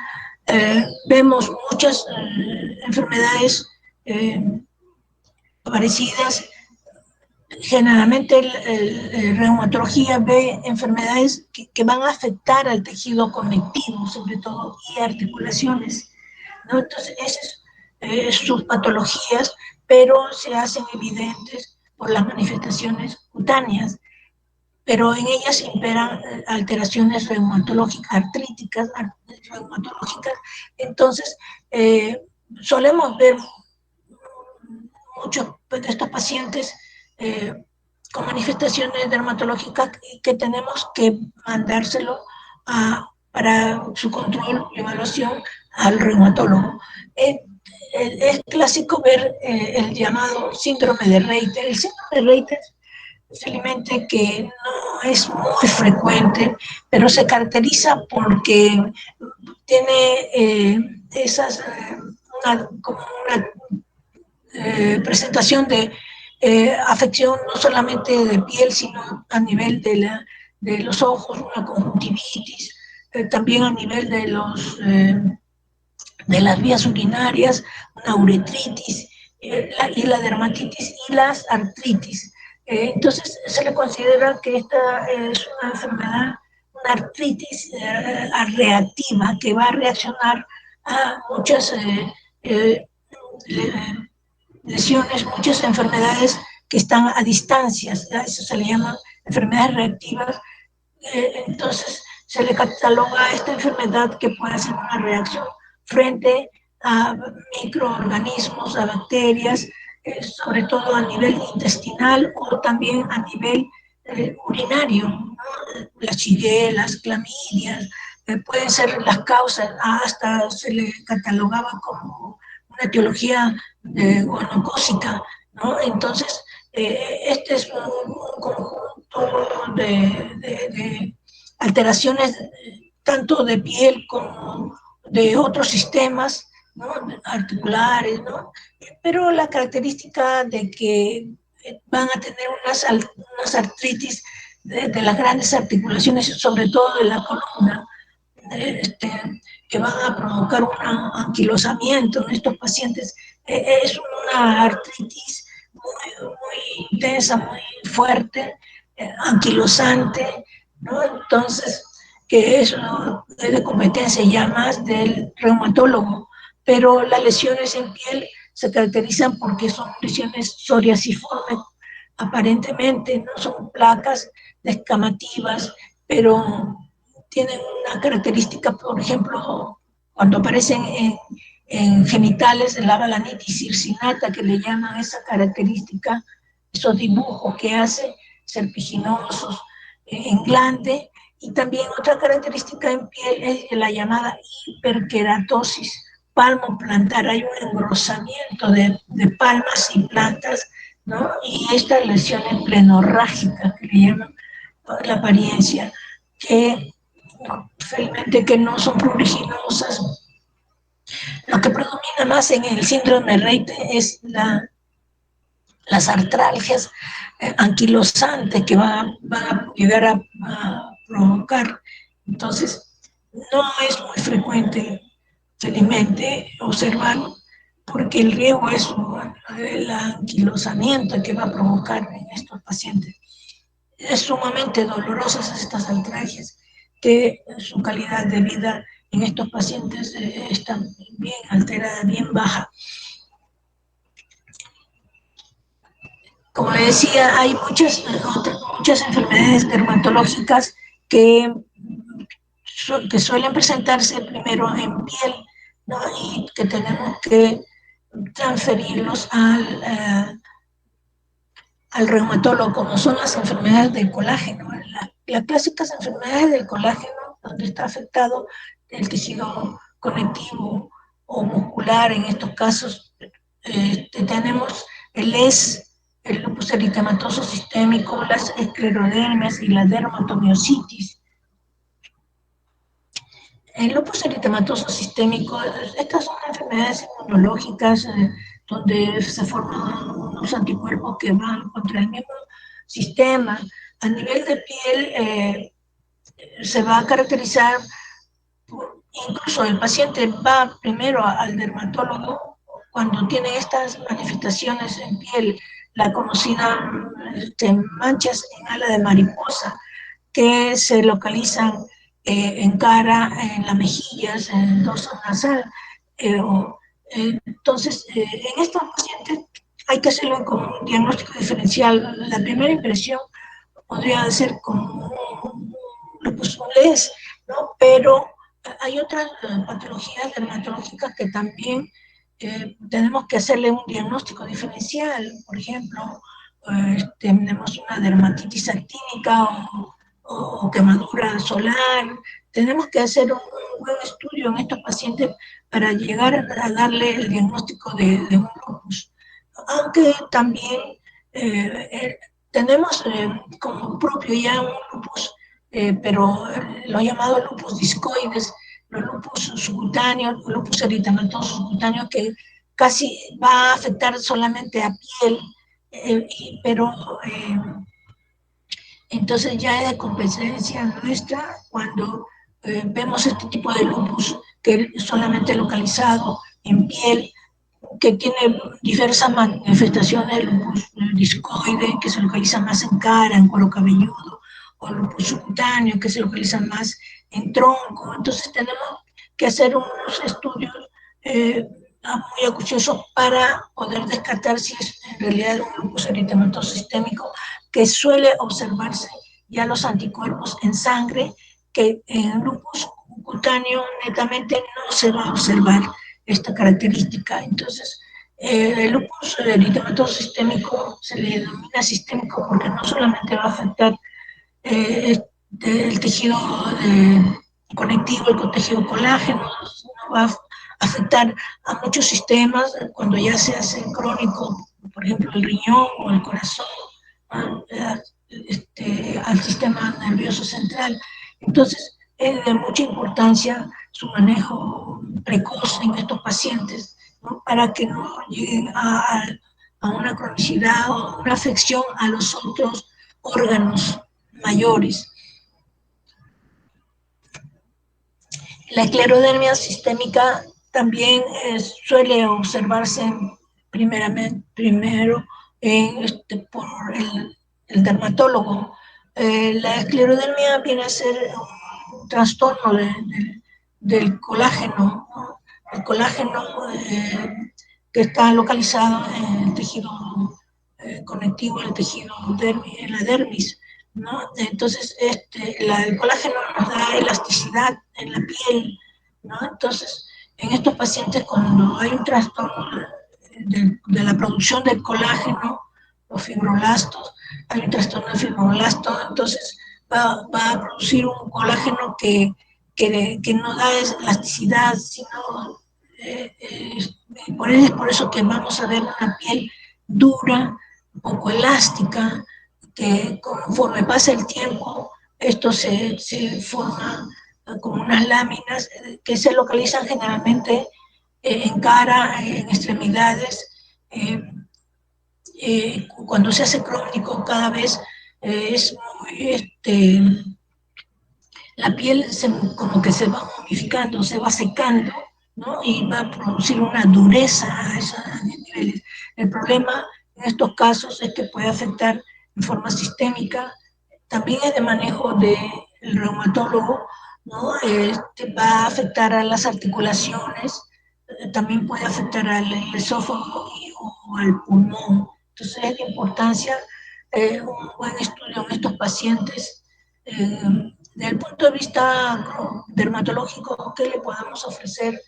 Speaker 1: vemos muchas enfermedades parecidas. Generalmente reumatología ve enfermedades que van a afectar al tejido conectivo, sobre todo, y articulaciones. ¿no? Entonces, esas sus patologías, pero se hacen evidentes por las manifestaciones cutáneas, pero en ellas imperan alteraciones reumatológicas, artríticas, reumatológicas. Entonces, solemos ver muchos de estos pacientes con manifestaciones dermatológicas que tenemos que mandárselo para su control y evaluación al reumatólogo. Es clásico ver el llamado síndrome de Reiter. El síndrome de Reiter es un elemento que no es muy frecuente, pero se caracteriza porque tiene esas, como una presentación de afección no solamente de piel, sino a nivel de los ojos, una conjuntivitis, también a nivel de las vías urinarias, una uretritis, y la dermatitis y las artritis. Entonces se le considera que esta es una enfermedad, una artritis reactiva, que va a reaccionar a muchas lesiones, muchas enfermedades que están a distancias, ¿ya? Eso se le llama enfermedades reactivas. Entonces se le cataloga a esta enfermedad que puede ser una reacción frente a microorganismos, a bacterias, sobre todo a nivel intestinal o también a nivel urinario, ¿no? Las shigella, clamidias, pueden ser las causas, hasta se le catalogaba como una etiología gonocócica, ¿no? Entonces, este es un conjunto de alteraciones tanto de piel como de otros sistemas, ¿no? Articulares, ¿no? Pero la característica de que van a tener unas artritis de las grandes articulaciones, sobre todo de la columna, este, que van a provocar un anquilosamiento en estos pacientes. Es una artritis muy intensa, muy fuerte, anquilosante, ¿no? Entonces, que eso es de competencia ya más del reumatólogo, pero las lesiones en piel se caracterizan porque son lesiones psoriasiformes, aparentemente no son placas descamativas, pero tienen una característica, por ejemplo, cuando aparecen en genitales de la balanitis circinata, que le llaman esa característica, esos dibujos que hace serpiginosos en glande, y también otra característica en piel es la llamada hiperkeratosis palmoplantar. Hay un engrosamiento de palmas y plantas, ¿no? Y estas lesiones plenorrágicas que le llaman la apariencia, que felizmente que no son pruriginosas. Lo que predomina más en el síndrome de Rayte es las artralgias anquilosantes que van a llegar a provocar. Entonces, no es muy frecuente, felizmente, observar, porque el riesgo es el anquilosamiento que va a provocar en estos pacientes. Es sumamente dolorosas estas artralgias, que su calidad de vida en estos pacientes está bien alterada, bien baja. Como le decía, hay muchas enfermedades dermatológicas que suelen presentarse primero en piel, ¿no? Y que tenemos que transferirlos al reumatólogo, como son las enfermedades del colágeno. Las clásicas enfermedades del colágeno, donde está afectado el tejido conectivo o muscular, en estos casos tenemos el el lupus eritematoso sistémico, las esclerodermias y la dermatomiositis. El lupus eritematoso sistémico, estas son enfermedades inmunológicas donde se forman unos anticuerpos que van contra el mismo sistema. A nivel de piel se va a caracterizar, incluso el paciente va primero al dermatólogo cuando tiene estas manifestaciones en piel, la conocida manchas en ala de mariposa, que se localizan en cara, en las mejillas, en el dorso nasal. Entonces, en estos pacientes hay que hacerlo con un diagnóstico diferencial. La primera impresión podría ser como un lupus moles, ¿no? Pero hay otras patologías dermatológicas que también tenemos que hacerle un diagnóstico diferencial. Por ejemplo, tenemos una dermatitis actínica o quemadura solar. Tenemos que hacer un buen estudio en estos pacientes para llegar a darle el diagnóstico de un lupus. Aunque también tenemos como propio ya un lupus, pero lo llamado lupus discoides, los lupus subcutáneos, lupus eritematoso subcutáneo, que casi va a afectar solamente a piel, pero entonces ya es de competencia nuestra cuando vemos este tipo de lupus que es solamente localizado en piel, que tiene diversas manifestaciones, el lupus discoide, que se localiza más en cara, en cuero cabelludo, o el lupus subcutáneo, que se localiza más en tronco. Entonces tenemos que hacer unos estudios muy acuciosos para poder descartar si es en realidad un lupus eritematoso sistémico, que suele observarse ya los anticuerpos en sangre, que en lupus cutáneo netamente no se va a observar esta característica. Entonces, el lupus eritematoso sistémico se le denomina sistémico porque no solamente va a afectar el tejido conectivo, el tejido colágeno, no va a afectar a muchos sistemas cuando ya se hace crónico, por ejemplo, el riñón o el corazón, al sistema nervioso central. Entonces, es de mucha importancia su manejo precoz en estos pacientes, ¿no? Para que no lleguen a una cronicidad o una afección a los otros órganos mayores. La esclerodermia sistémica también suele observarse primero por el dermatólogo. La esclerodermia viene a ser un trastorno del colágeno, ¿no? El colágeno que está localizado en el tejido conectivo, el tejido en la dermis, ¿no? Entonces, el colágeno nos da elasticidad en la piel, ¿no? Entonces, en estos pacientes, cuando hay un trastorno de la producción del colágeno, los fibroblastos, hay un trastorno de fibroblasto, entonces va a producir un colágeno que no da elasticidad, sino por eso que vamos a ver una piel dura, un poco elástica, que conforme pasa el tiempo, esto se forma como unas láminas que se localizan generalmente en cara, en extremidades. Cuando se hace crónico, cada vez es muy, la piel como que se va momificando, se va secando, ¿no? Y va a producir una dureza a esos niveles. El problema en estos casos es que puede afectar en forma sistémica, también es de manejo del reumatólogo, ¿no? Va a afectar a las articulaciones, también puede afectar al esófago o al pulmón. Entonces es de importancia un buen estudio en estos pacientes. Desde el punto de vista dermatológico, ¿qué le podemos ofrecer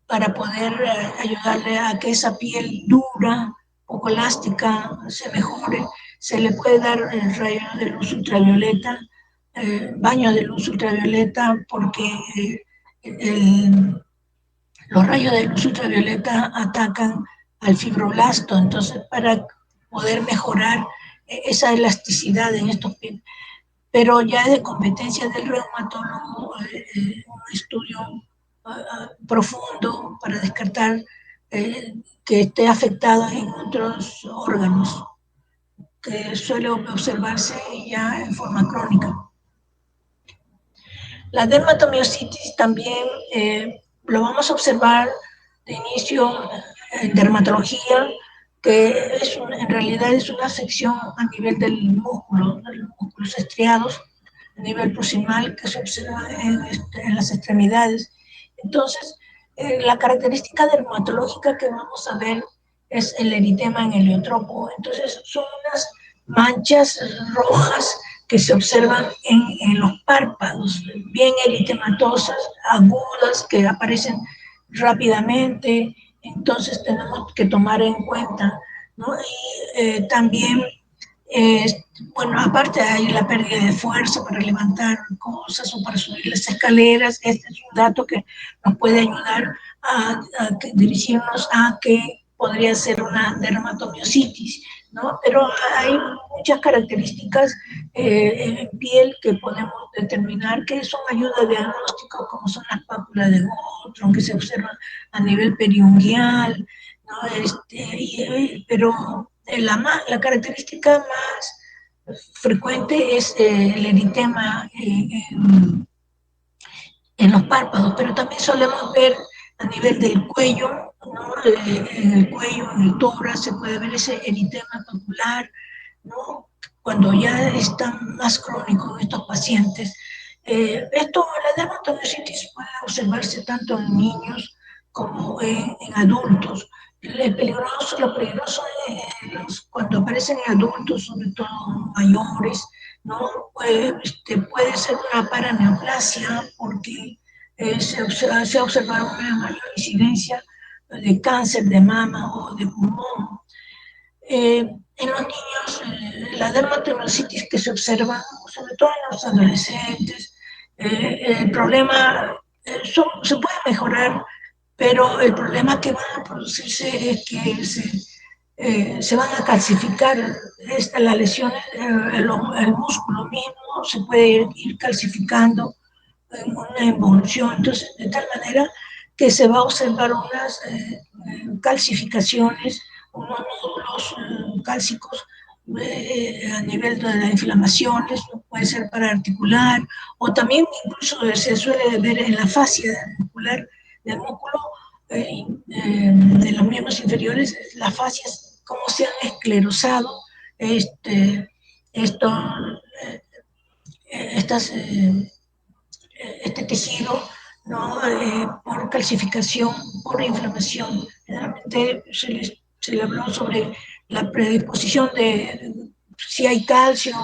Speaker 1: para poder ayudarle a que esa piel dura, poco elástica, se mejore? Se le puede dar el rayo de luz ultravioleta, baño de luz ultravioleta, porque los rayos de luz ultravioleta atacan al fibroblasto, entonces para poder mejorar esa elasticidad en estos pies. Pero ya es de competencia del reumatólogo un estudio profundo para descartar que esté afectado en otros órganos, que suele observarse ya en forma crónica. La dermatomiositis también lo vamos a observar de inicio en dermatología, que en realidad es una afección a nivel del músculo, de los músculos estriados, a nivel proximal, que se observa en las extremidades. Entonces, La característica dermatológica que vamos a ver es el eritema en heliotropo. Entonces, son unas manchas rojas que se observan en los párpados, bien eritematosas, agudas, que aparecen rápidamente. Entonces, tenemos que tomar en cuenta, ¿no? Y también eh, bueno, aparte hay la pérdida de fuerza para levantar cosas o para subir las escaleras. Este es un dato que nos puede ayudar a dirigirnos a que podría ser una dermatomiositis, ¿no? Pero hay muchas características en piel que podemos determinar que son ayuda de diagnóstico, como son las pápulas de Gottron, que se observan a nivel periungual, ¿no? Pero la característica más frecuente es el eritema en los párpados, pero también solemos ver a nivel del cuello, ¿no? En el cuello, en el tórax, se puede ver ese eritema papular, ¿no? Cuando ya está más crónico en estos pacientes. La dermatomiositis puede observarse tanto en niños como en adultos. Lo peligroso es cuando aparecen en adultos, sobre todo mayores, ¿no? Puede ser una paraneoplasia porque se ha observado una mayor incidencia de cáncer de mama o de pulmón. En los niños, la dermatomyositis que se observa, sobre todo en los adolescentes, el problema se puede mejorar, pero el problema que van a producirse es que se van a calcificar las lesiones, el músculo mismo se puede ir calcificando en una evolución, entonces de tal manera que se va a observar unas calcificaciones, unos nódulos cálcicos a nivel de las inflamaciones, puede ser paraarticular, o también incluso se suele ver en la fascia muscular del músculo de los miembros inferiores, las fascias, cómo se han esclerosado esto, estas este tejido, ¿no? Por calcificación, por inflamación. Generalmente se le habló sobre la predisposición de si hay calcio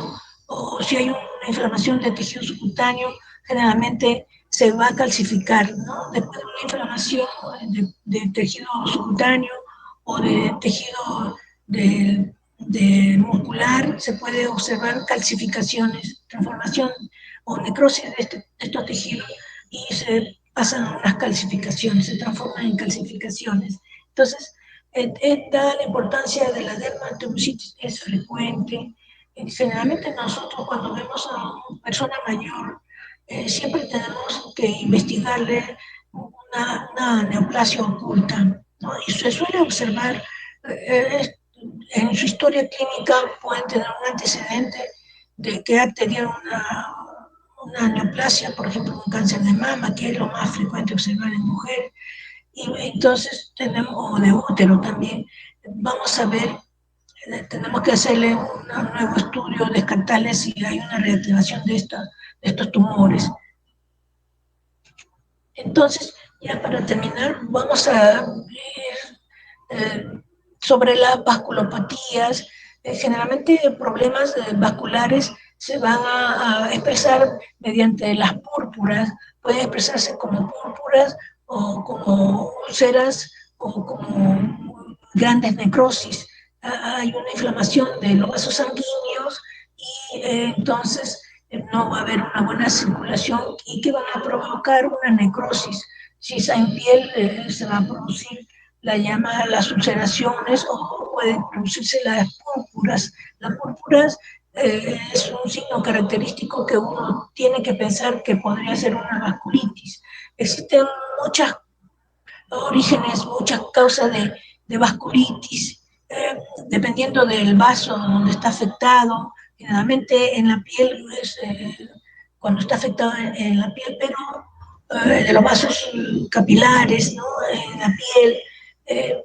Speaker 1: o si hay una inflamación de tejido subcutáneo, generalmente se va a calcificar, ¿no? Después de una inflamación de tejido subcutáneo o de tejido de muscular, se puede observar calcificaciones, transformación o necrosis de estos tejidos y se pasan a unas calcificaciones, se transforman en calcificaciones. Entonces, dada la importancia de la dermatomiositis, es frecuente. Generalmente nosotros cuando vemos a una persona mayor, siempre tenemos que investigarle una neoplasia oculta, ¿no? Y se suele observar eh, en su historia clínica, pueden tener un antecedente de que ha tenido una neoplasia, por ejemplo, un cáncer de mama, que es lo más frecuente observar en mujeres, y entonces tenemos, o de útero también, vamos a ver, tenemos que hacerle un nuevo estudio, descartarle si hay una reactivación de estos tumores. Entonces, ya para terminar, vamos a ver sobre las vasculopatías. Generalmente problemas vasculares se van a expresar mediante las púrpuras, pueden expresarse como púrpuras o como úlceras o como grandes necrosis. Hay una inflamación de los vasos sanguíneos y entonces no va a haber una buena circulación y que van a provocar una necrosis. Si está en piel, se va a producir las ulceraciones o pueden producirse las púrpuras. Las púrpuras es un signo característico que uno tiene que pensar que podría ser una vasculitis. Existen muchas orígenes, muchas causas de vasculitis, dependiendo del vaso donde está afectado. Generalmente en la piel es cuando está afectado en la piel, pero de los vasos capilares, ¿no? En la piel,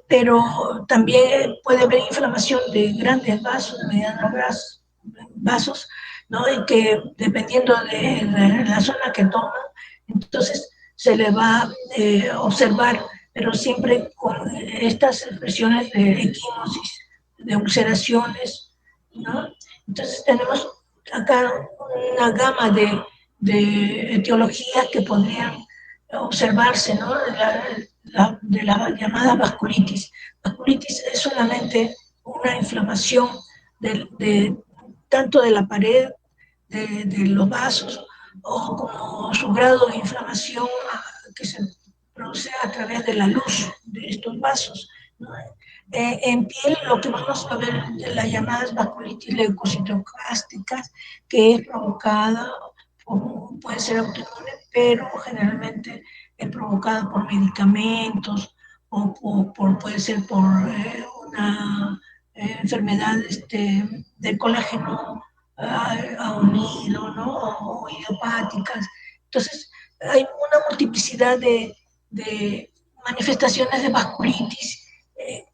Speaker 1: pero también puede haber inflamación de grandes vasos, de medianos vasos, ¿no? Y que dependiendo de la zona que toman, entonces se le va a observar, pero siempre con estas expresiones de equimosis, de ulceraciones, ¿no? Entonces tenemos acá una gama de etiologías que podrían observarse, ¿no? De la llamada vasculitis. Vasculitis es solamente una inflamación tanto de la pared de los vasos o como su grado de inflamación que se produce a través de la luz de estos vasos, ¿no? En piel lo que vamos a ver de las llamadas vasculitis leucocitocásticas, que es provocada, puede ser autoinmune, pero generalmente es provocada por medicamentos puede ser por una enfermedad de colágeno unido, ¿no? O idiopáticas. Entonces, hay una multiplicidad de manifestaciones de vasculitis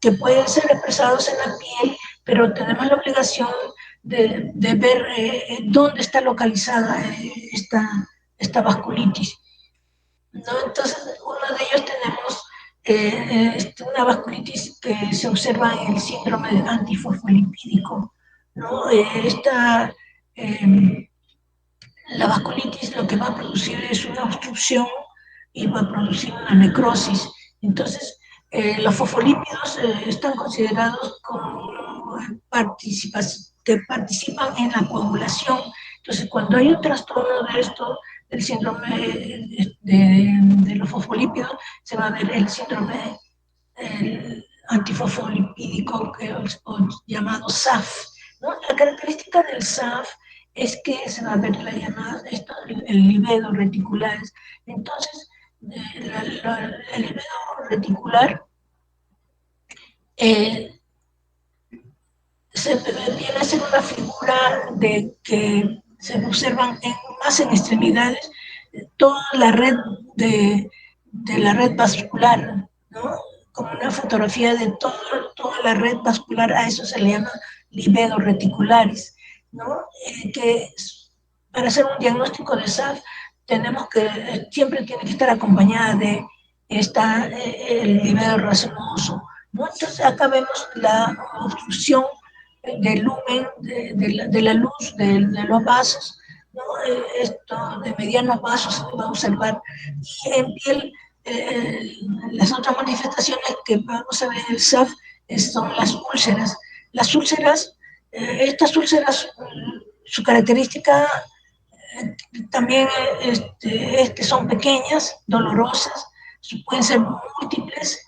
Speaker 1: que pueden ser expresados en la piel, pero tenemos la obligación de ver dónde está localizada esta vasculitis, ¿no? Entonces, uno de ellos tenemos una vasculitis que se observa en el síndrome antifosfolipídico, ¿no? La vasculitis lo que va a producir es una obstrucción y va a producir una necrosis. Entonces, los fosfolípidos están considerados como que participan en la coagulación. Entonces, cuando hay un trastorno de esto, del síndrome de los fosfolípidos, se va a ver el síndrome antifosfolipídico llamado SAF, ¿no? La característica del SAF es que se va a ver la llamada, el libedo reticular. Entonces, el libedo reticular viene a ser una figura de que se observan más en extremidades toda la red de la red vascular, ¿no? Como una fotografía de toda la red vascular, a eso se le llama libedo reticulares, ¿no? Que para hacer un diagnóstico de SAF tenemos que, siempre tiene que estar acompañada de el libedo racemoso, ¿no? Entonces acá vemos la obstrucción del lumen, de la luz de los vasos, ¿no? Esto de medianos vasos se va a observar. Y en piel, las otras manifestaciones que vamos a ver en el SAF son las úlceras. Las úlceras, estas úlceras, su característica también es que son pequeñas, dolorosas, pueden ser múltiples,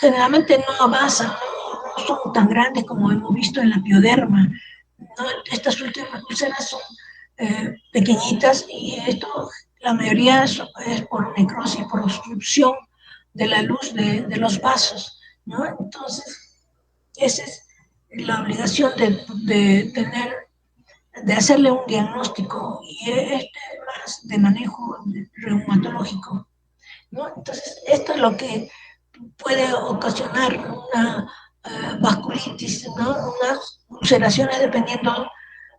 Speaker 1: generalmente no avanzan, no son tan grandes como hemos visto en la pioderma, ¿no? Estas últimas úlceras son pequeñitas y esto, la mayoría es por necrosis, por obstrucción de la luz de los vasos, ¿no? Entonces, esa es la obligación de hacerle un diagnóstico y más de manejo reumatológico, ¿no? Entonces, esto es lo que puede ocasionar una vasculitis, ¿no? Unas ulceraciones dependiendo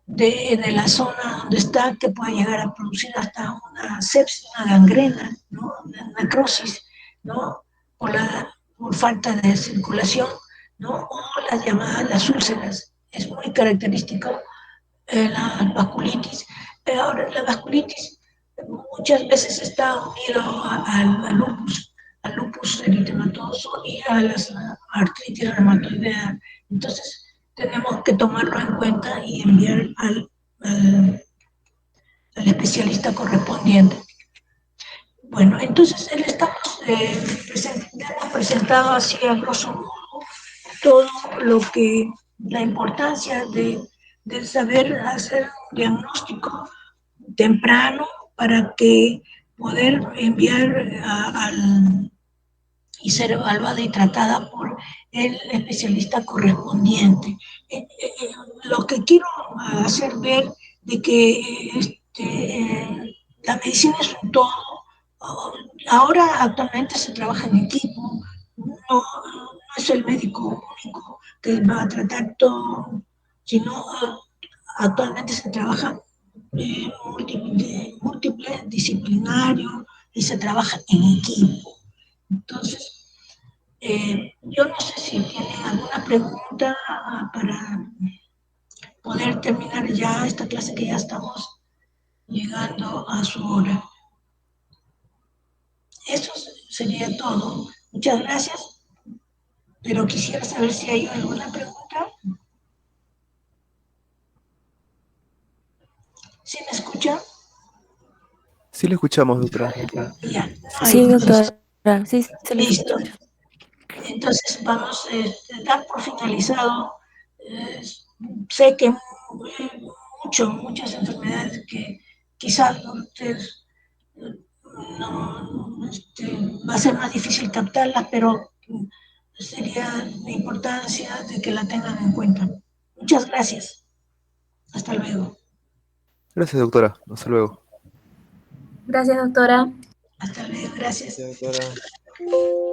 Speaker 1: de la zona donde está, que puede llegar a producir hasta una sepsis, una gangrena, ¿no? Una necrosis, ¿no? Por falta de circulación, ¿no? O las llamadas las úlceras. Es muy característico la vasculitis. Ahora, la vasculitis muchas veces está unido al lupus eritematoso y a las artritis reumatoidea. Entonces, tenemos que tomarlo en cuenta y enviar al especialista correspondiente. Bueno, entonces hemos presentado así a grosso modo todo lo que, la importancia de saber hacer un diagnóstico temprano para que poder enviar y ser evaluada y tratada por el especialista correspondiente. Lo que quiero hacer ver de que la medicina es un todo. Ahora actualmente se trabaja en equipo, no es el médico único que va a tratar todo, sino actualmente se trabaja múltiple disciplinario, y se trabaja en equipo. Entonces, yo no sé si tienen alguna pregunta para poder terminar ya esta clase, que ya estamos llegando a su hora. Eso sería todo. Muchas gracias, pero quisiera saber si hay alguna pregunta. ¿Sí me escuchan?
Speaker 2: Sí, le escuchamos, doctora.
Speaker 1: Ya, no hay.
Speaker 3: Sí, doctora, sí se le
Speaker 1: Listo.
Speaker 3: escucha.
Speaker 1: Entonces vamos a dar por finalizado. Eh, Sé que muchas enfermedades que quizás ustedes no, va a ser más difícil captarlas, pero sería de importancia de que la tengan en cuenta. Muchas gracias. Hasta luego.
Speaker 2: Gracias, doctora. Hasta luego.
Speaker 3: Gracias, doctora.
Speaker 1: Hasta luego. Gracias.
Speaker 2: Gracias, doctora.